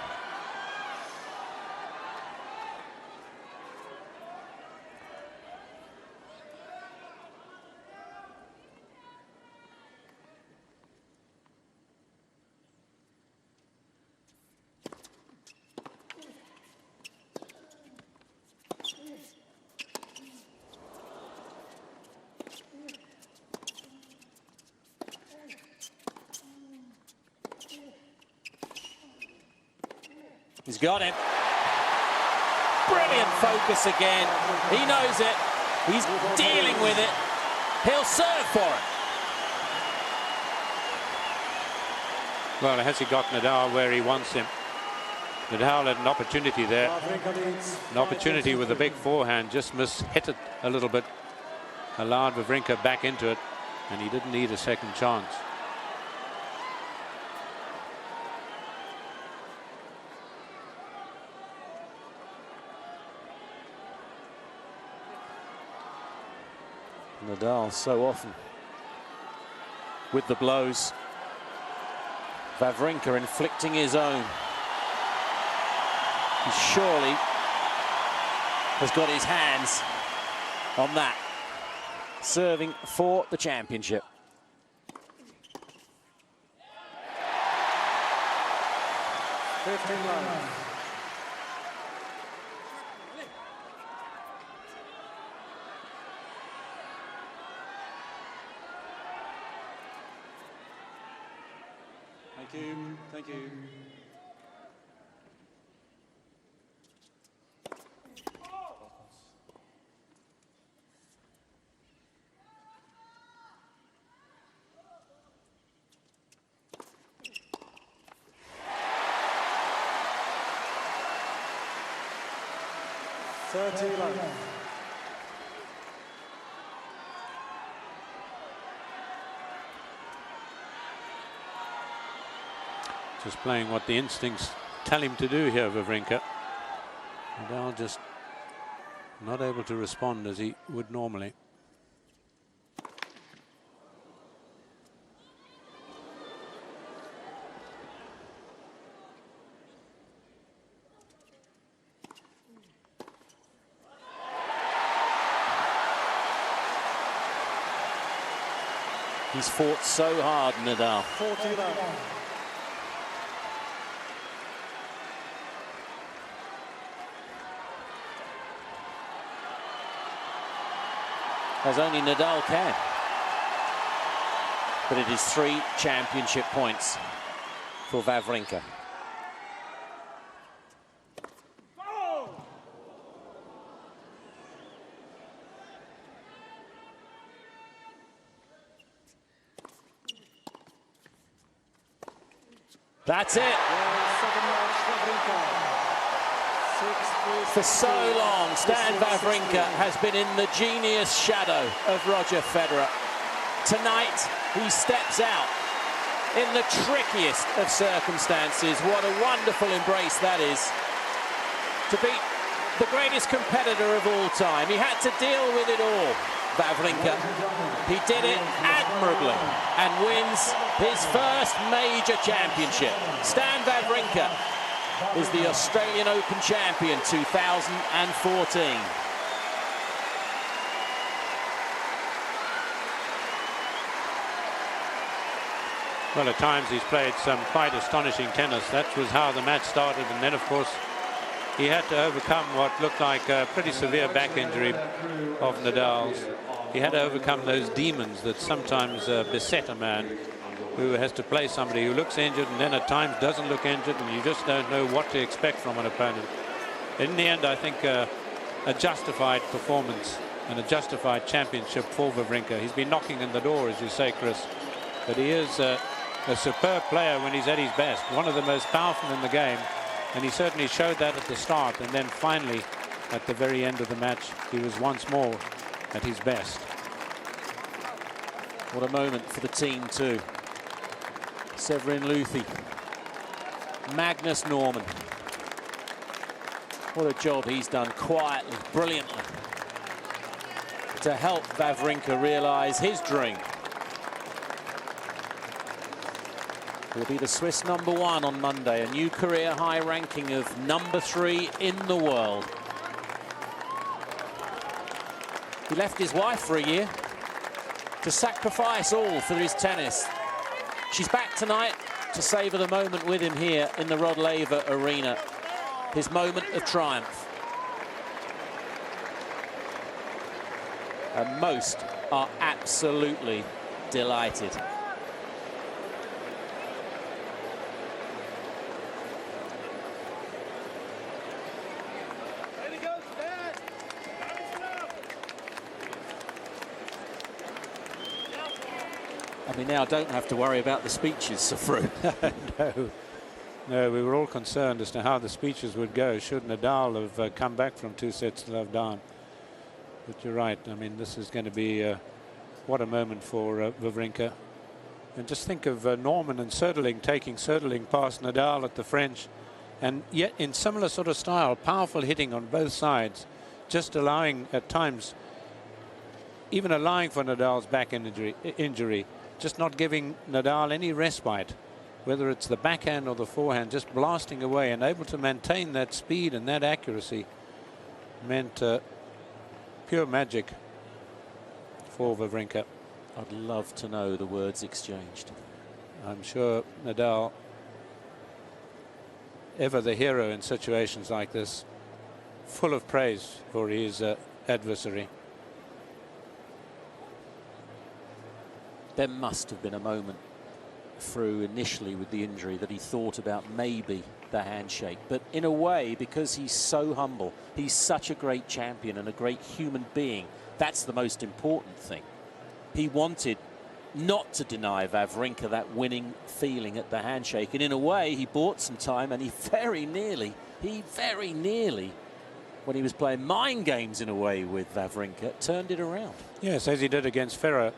He's got him. Brilliant focus again. He knows it. He's dealing with it. He'll serve for it. Well, has he got Nadal where he wants him? Nadal had an opportunity there. An opportunity with a big forehand, just hit it a little bit. Allowed Wawrinka back into it, and he didn't need a second chance. Nadal so often with the blows. Wawrinka inflicting his own. He surely has got his hands on that. Serving for the championship. Thank you. Thank you. Just playing what the instincts tell him to do here, Wawrinka. Nadal just not able to respond as he would normally. He's fought so hard, Nadal. 40 love. As only Nadal can. But it is 3 championship points for Wawrinka. That's it. For so long, Stan Wawrinka has been in the genius shadow of Roger Federer. Tonight, he steps out in the trickiest of circumstances. What a wonderful embrace that is. To beat the greatest competitor of all time. He had to deal with it all, Wawrinka. He did it admirably and wins his first major championship. Stan Wawrinka is the Australian Open champion 2014. Well, at times he's played some quite astonishing tennis. That was how the match started, and then of course he had to overcome what looked like a pretty severe back injury of Nadal's. He had to overcome those demons that sometimes beset a man who has to play somebody who looks injured and then at times doesn't look injured, and you just don't know what to expect from an opponent. In the end, I think a justified performance and a justified championship for Wawrinka. He's been knocking in the door, as you say, Chris, but he is a superb player when he's at his best, one of the most powerful in the game, and he certainly showed that at the start, and then finally at the very end of the match he was once more at his best. What a moment for the team too. Severin Luthi, Magnus Norman. What a job he's done, quietly, brilliantly, to help Wawrinka realise his dream. He'll be the Swiss #1 on Monday, a new career high ranking of #3 in the world. He left his wife for a year to sacrifice all for his tennis. She's back tonight to savour the moment with him here in the Rod Laver Arena. His moment of triumph. And most are absolutely delighted. And we now don't have to worry about the speeches, Safru. No, we were all concerned as to how the speeches would go should Nadal have come back from 2-0 down. But you're right. I mean, this is going to be what a moment for Wawrinka. And just think of Norman and Söderling taking Söderling past Nadal at the French, and yet in similar sort of style, powerful hitting on both sides, just allowing at times, even allowing for Nadal's back injury, just not giving Nadal any respite, whether it's the backhand or the forehand, just blasting away and able to maintain that speed and that accuracy meant pure magic for Wawrinka. I'd love to know the words exchanged. I'm sure Nadal, ever the hero in situations like this, full of praise for his adversary. There must have been a moment through initially with the injury that he thought about maybe the handshake. But in a way, because he's so humble, he's such a great champion and a great human being, that's the most important thing. He wanted not to deny Wawrinka that winning feeling at the handshake. And in a way, he bought some time, and he very nearly, when he was playing mind games in a way with Wawrinka, turned it around. Yes, as he did against Ferrer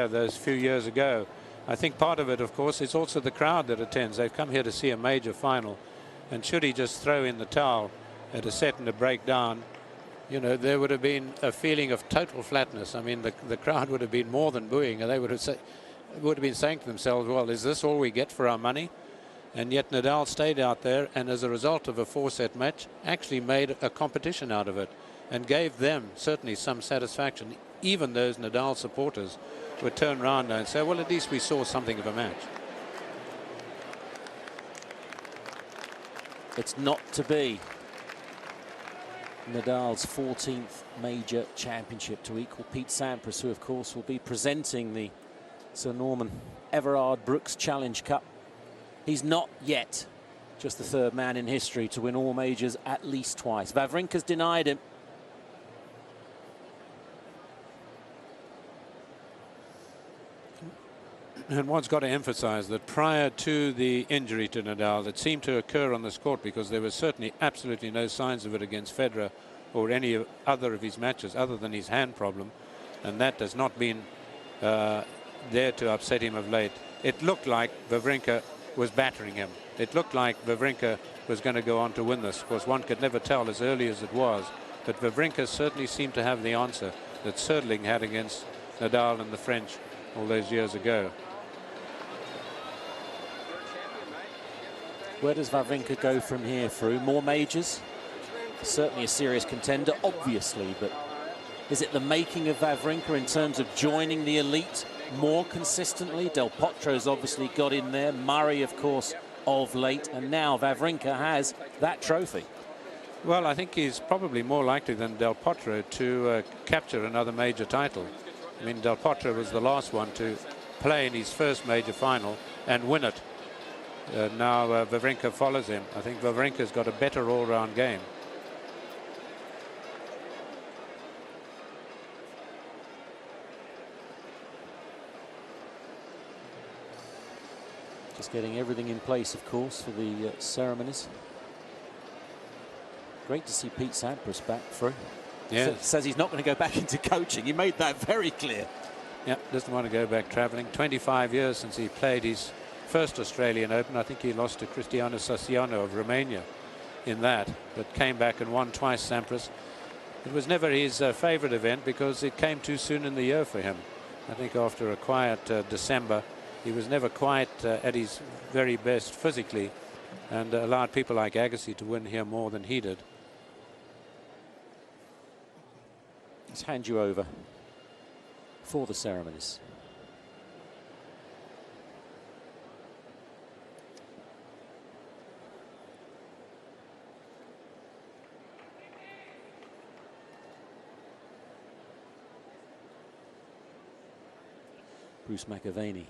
those few years ago. I think part of it, of course, is also the crowd that attends. They've come here to see a major final. And should he just throw in the towel at a set and a breakdown, you know, there would have been a feeling of total flatness. I mean, the crowd would have been more than booing, and they would have been saying to themselves, well, is this all we get for our money? And yet Nadal stayed out there, and as a result of a 4-set match, actually made a competition out of it and gave them certainly some satisfaction. Even those Nadal supporters would turn around and say, well, at least we saw something of a match. It's not to be. Nadal's 14th major championship to equal Pete Sampras, who of course will be presenting the Sir Norman Everard Brooks Challenge Cup. He's not yet just the third man in history to win all majors at least twice. Wawrinka's denied him. And one's got to emphasize that prior to the injury to Nadal, it seemed to occur on this court because there was certainly absolutely no signs of it against Federer or any other of his matches other than his hand problem. And that has not been there to upset him of late. It looked like Wawrinka was battering him. It looked like Wawrinka was going to go on to win this. Of course, one could never tell as early as it was. But Wawrinka certainly seemed to have the answer that Söderling had against Nadal and the French all those years ago. Where does Wawrinka go from here, through more majors? Certainly a serious contender, obviously, but is it the making of Wawrinka in terms of joining the elite more consistently? Del Potro's obviously got in there, Murray, of course, of late, and now Wawrinka has that trophy. Well, I think he's probably more likely than Del Potro to capture another major title. I mean, Del Potro was the last one to play in his first major final and win it. Now Wawrinka follows him. I think Wawrinka's got a better all-round game. Just getting everything in place, of course, for the ceremonies. Great to see Pete Sampras back through. Yeah. Says he's not going to go back into coaching. He made that very clear. Yeah, doesn't want to go back travelling. 25 years since he played his first Australian Open. I think he lost to Cristiano Sasciano of Romania in that, but came back and won twice, Sampras. It was never his favourite event because it came too soon in the year for him. I think after a quiet December, he was never quite at his very best physically, and allowed people like Agassi to win here more than he did. Let's hand you over for the ceremonies. Bruce McAvaney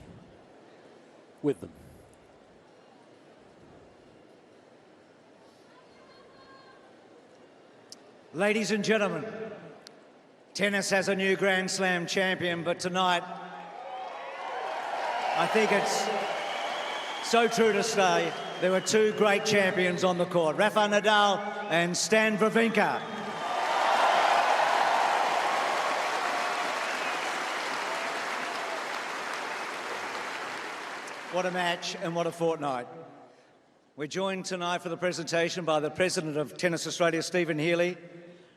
with them. Ladies and gentlemen, tennis has a new Grand Slam champion, but tonight I think it's so true to say there were two great champions on the court, Rafael Nadal and Stan Wawrinka. What a match and what a fortnight. We're joined tonight for the presentation by the President of Tennis Australia, Stephen Healy,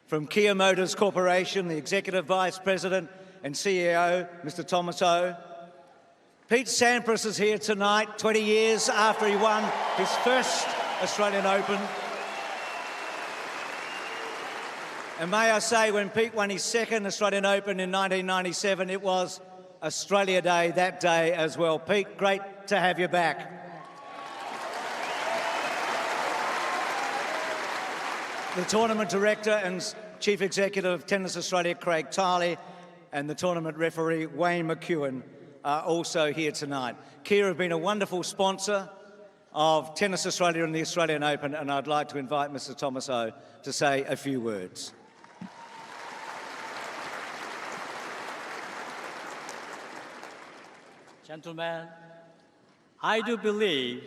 from Kia Motors Corporation, the Executive Vice President and CEO, Mr. Thomas O. Pete Sampras is here tonight, 20 years after he won his first Australian Open. And may I say, when Pete won his second Australian Open in 1997, it was Australia Day that day as well. Pete, great to have you back. The tournament director and chief executive of Tennis Australia, Craig Tiley, and the tournament referee, Wayne McEwen, are also here tonight. Kia have been a wonderful sponsor of Tennis Australia and the Australian Open, and I'd like to invite Mr. Tomaso to say a few words. Gentlemen, I do believe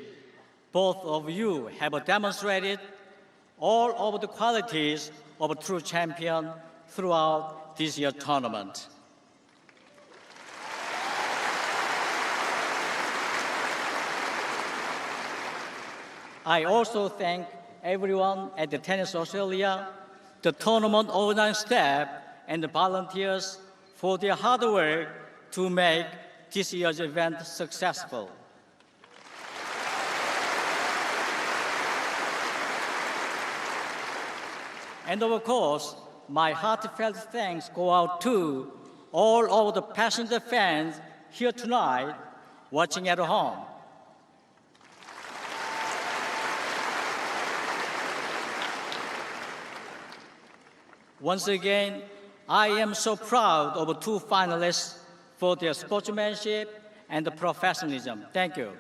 both of you have demonstrated all of the qualities of a true champion throughout this year's tournament. I also thank everyone at the Tennis Australia, the tournament organizing staff, and the volunteers for their hard work to make this year's event successful. And of course, my heartfelt thanks go out to all of the passionate fans here tonight, watching at home. Once again, I am so proud of the two finalists for their sportsmanship and professionalism. Thank you.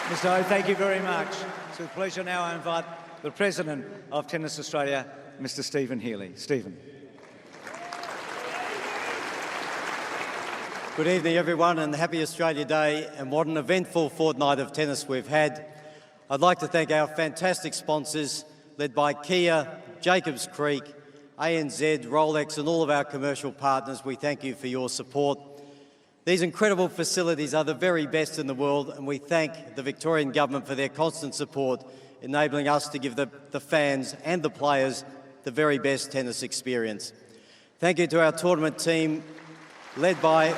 Mr. O, thank you very much. It's a pleasure now I invite the President of Tennis Australia, Mr. Stephen Healy. Stephen. Good evening, everyone, and happy Australia Day, and what an eventful fortnight of tennis we've had. I'd like to thank our fantastic sponsors, led by Kia, Jacobs Creek, ANZ, Rolex, and all of our commercial partners. We thank you for your support. These incredible facilities are the very best in the world, and we thank the Victorian Government for their constant support, enabling us to give the fans and the players the very best tennis experience. Thank you to our tournament team, led by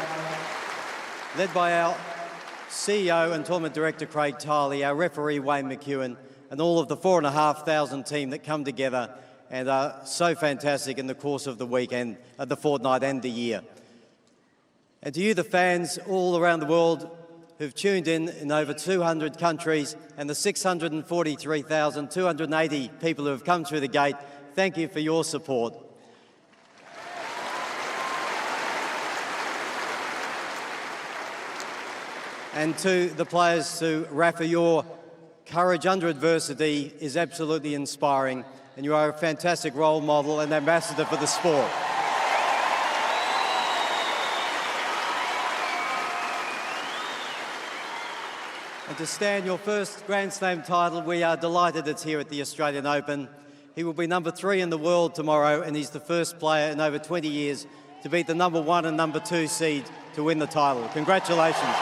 our CEO and Tournament Director Craig Tiley, our referee Wayne McEwen, and all of the 4,500 team that come together and are so fantastic in the course of the weekend, the fortnight and the year. And to you, the fans all around the world who've tuned in over 200 countries, and the 643,280 people who have come through the gate, thank you for your support. And to the players, to Rafa, your courage under adversity is absolutely inspiring, and you are a fantastic role model and ambassador for the sport. And to stand your first Grand Slam title, we are delighted it's here at the Australian Open. He will be number 3 in the world tomorrow, and he's the first player in over 20 years to beat the number 1 and number 2 seed to win the title. Congratulations.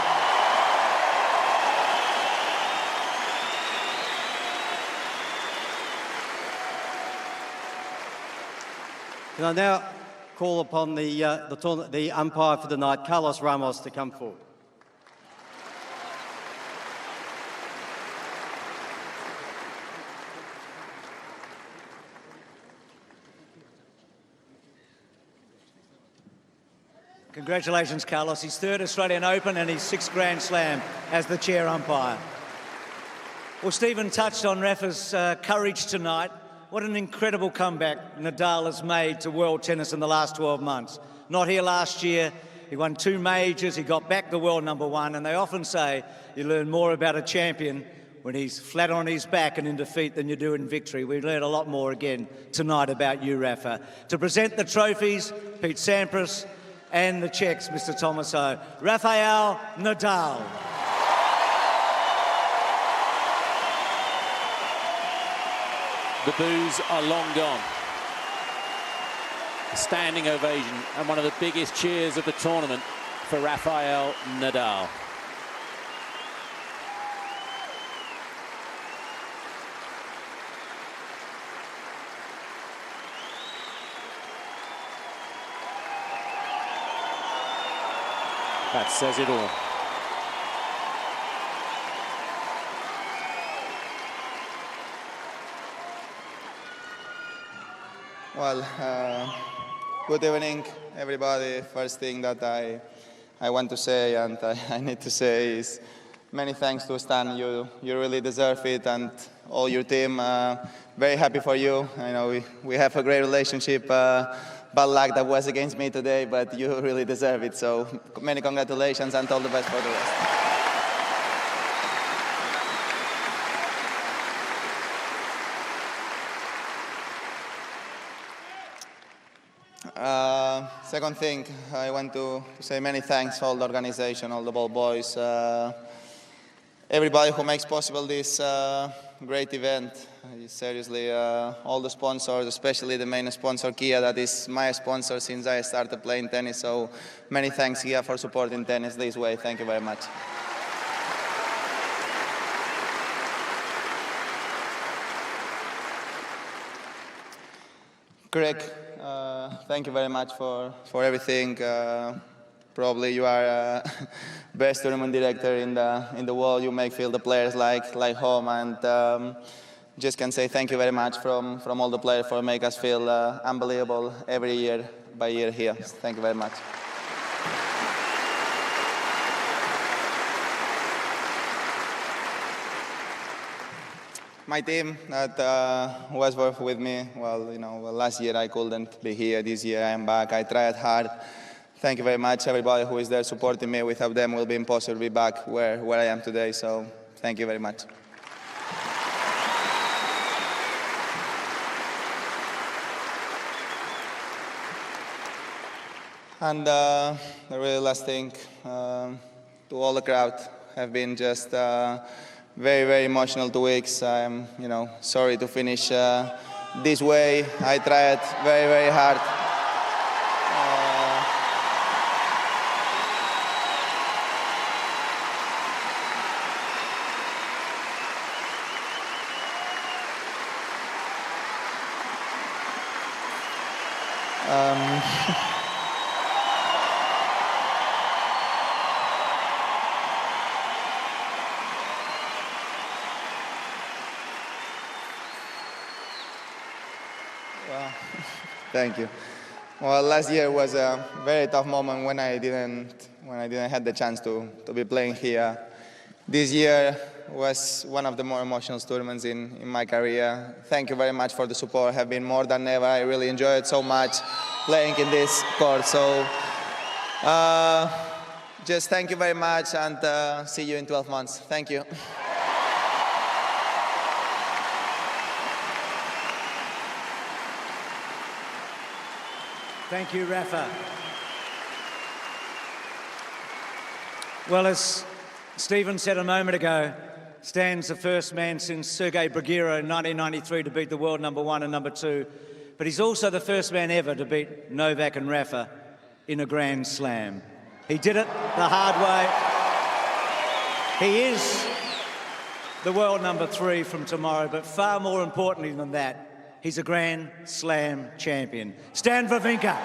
Can I now call upon the umpire for the night, Carlos Ramos, to come forward. Congratulations, Carlos. His 3rd Australian Open and his 6th Grand Slam as the chair umpire. Well, Stephen touched on Rafa's courage tonight. What an incredible comeback Nadal has made to world tennis in the last 12 months. Not here last year. He won 2 majors. He got back to world number 1. And they often say you learn more about a champion when he's flat on his back and in defeat than you do in victory. We learned a lot more again tonight about you, Rafa. To present the trophies, Pete Sampras, and the Czechs, Mr. Tomaso, Rafael Nadal. The boos are long gone. A standing ovation and one of the biggest cheers of the tournament for Rafael Nadal. That says it all. Well, good evening, everybody. First thing that I want to say and I need to say is many thanks to Stan. You really deserve it, and all your team. Very happy for you. I know we have a great relationship bad luck that was against me today, but you really deserve it. So many congratulations and all the best for the rest. Second thing, I want to say many thanks to all the organization, all the ball boys, everybody who makes possible this great event. Seriously, all the sponsors, especially the main sponsor Kia, that is my sponsor since I started playing tennis. So many thanks, Kia, for supporting tennis this way. Thank you very much. Greg, thank you very much for everything. Probably you are best tournament director in the world. You make feel the players like home, and just can say thank you very much from all the players for make us feel unbelievable every year by year here. Thank you very much. My team that was working with me, well, last year I couldn't be here. This year I am back. I tried hard. Thank you very much, everybody who is there supporting me. Without them, it will be impossible to be back where I am today. So thank you very much. And the really last thing, to all the crowd, have been just very, very emotional 2 weeks. I'm, sorry to finish this way. I tried very, very hard. Well, thank you. Well, last year was a very tough moment when I didn't have the chance to be playing here. This year was one of the more emotional tournaments in my career. Thank you very much for the support. Have been more than ever. I really enjoyed so much playing in this court. So just thank you very much, and see you in 12 months. Thank you. Thank you, Rafa. Well, as Stephen said a moment ago, Stan's the first man since Sergei Bruguera in 1993 to beat the world #1 and #2, but he's also the first man ever to beat Novak and Rafa in a Grand Slam. He did it the hard way. He is the world #3 from tomorrow, but far more importantly than that, he's a Grand Slam champion. Stan Wawrinka.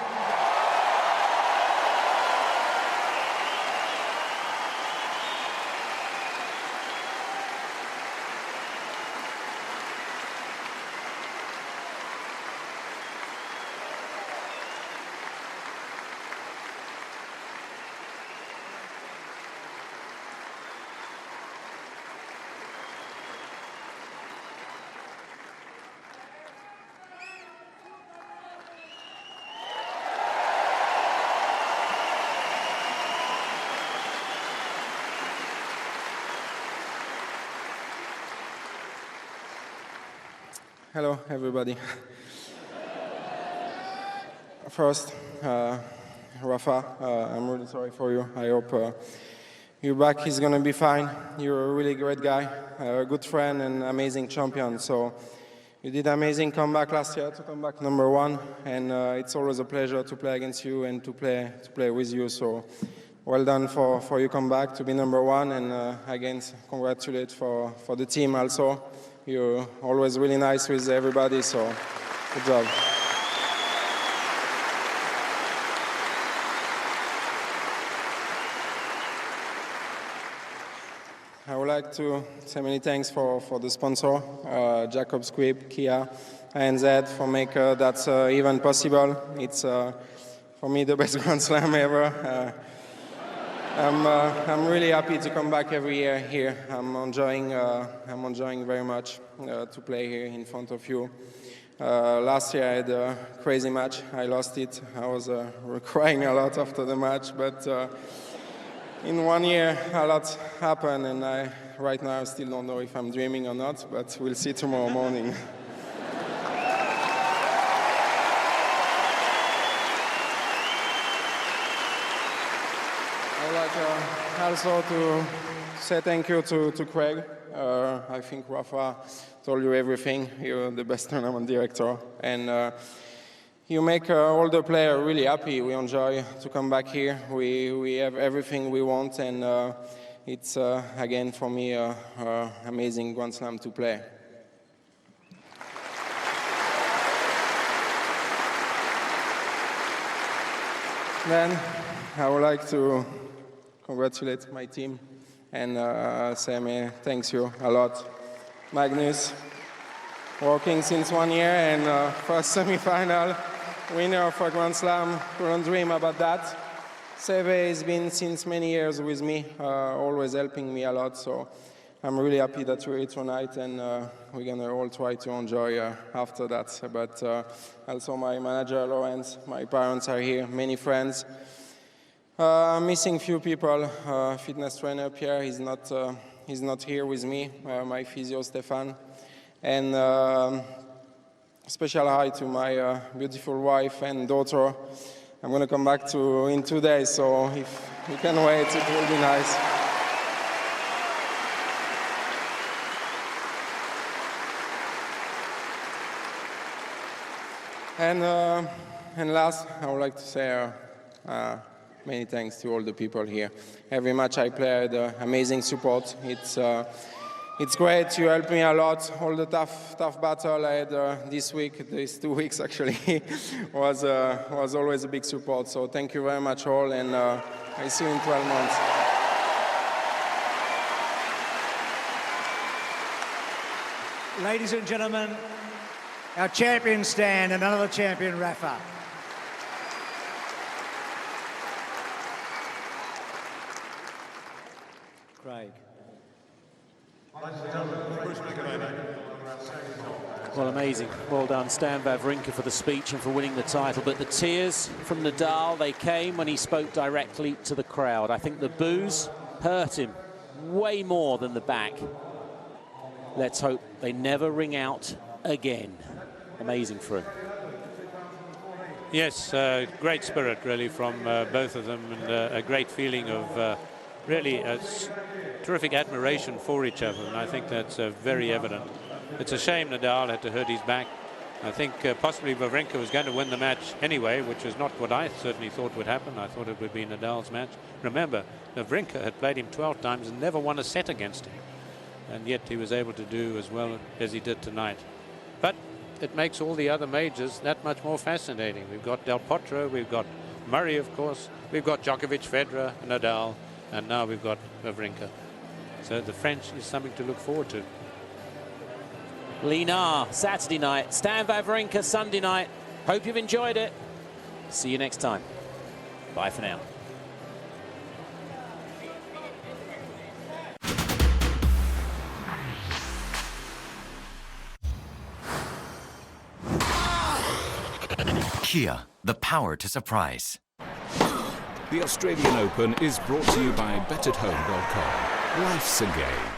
Hello, everybody. First, Rafa, I'm really sorry for you. I hope your back is going to be fine. You're a really great guy, a good friend, and amazing champion. So you did amazing comeback last year to come back #1, and it's always a pleasure to play against you and to play with you. So well done for your comeback to be #1, and again, congratulate for the team also. You're always really nice with everybody, so good job. I would like to say many thanks for the sponsor, Jacob Squibb, Kia, ANZ, for make that event possible. It's, for me, the best Grand Slam ever. I'm really happy to come back every year here. I'm enjoying very much to play here in front of you. Last year I had a crazy match. I lost it. I was crying a lot after the match, but in 1 year a lot happened, and right now I still don't know if I'm dreaming or not, but we'll see tomorrow morning. I'd like also to say thank you to Craig. I think Rafa told you everything. You're the best tournament director, and you make all the players really happy. We enjoy to come back here. We have everything we want, and it's again for me amazing Grand Slam to play. Then I would like to congratulate my team and say thanks you a lot. Magnus, working since 1 year, and first semi-final, winner of a Grand Slam, couldn't dream about that. Seve has been since many years with me, always helping me a lot, so I'm really happy that we're here tonight, and we're gonna all try to enjoy after that. But also my manager, Lawrence, my parents are here, many friends. I'm missing few people. Fitness trainer Pierre, he's not here with me. My physio Stefan, and special hi to my beautiful wife and daughter. I'm gonna come back in 2 days, so if you can wait, it will be nice. And last, I would like to say many thanks to all the people here. Every match I played, amazing support. It's great. You helped me a lot. All the tough battle I had this week, these 2 weeks actually, was always a big support. So thank you very much all, and I see you in 12 months. Ladies and gentlemen, our champion stand and another champion, Rafa. Craig. Well, amazing. Well done, Stan Wawrinka, for the speech and for winning the title. But the tears from Nadal, they came when he spoke directly to the crowd. I think the boos hurt him way more than the back. Let's hope they never ring out again. Amazing for him. Yes, great spirit really from both of them, and a great feeling of really a terrific admiration for each other, and I think that's very evident. It's a shame Nadal had to hurt his back. I think possibly Wawrinka was going to win the match anyway, which is not what I certainly thought would happen. I thought it would be Nadal's match. Remember, Wawrinka had played him 12 times and never won a set against him, and yet he was able to do as well as he did tonight. But it makes all the other majors that much more fascinating. We've got Del Potro, we've got Murray, of course, we've got Djokovic, Federer, Nadal, and now we've got Wawrinka. So the French is something to look forward to. Linard, Saturday night. Stan Wawrinka, Sunday night. Hope you've enjoyed it. See you next time. Bye for now. Kia, the power to surprise. The Australian Open is brought to you by BetAtHome.com. Life's a game.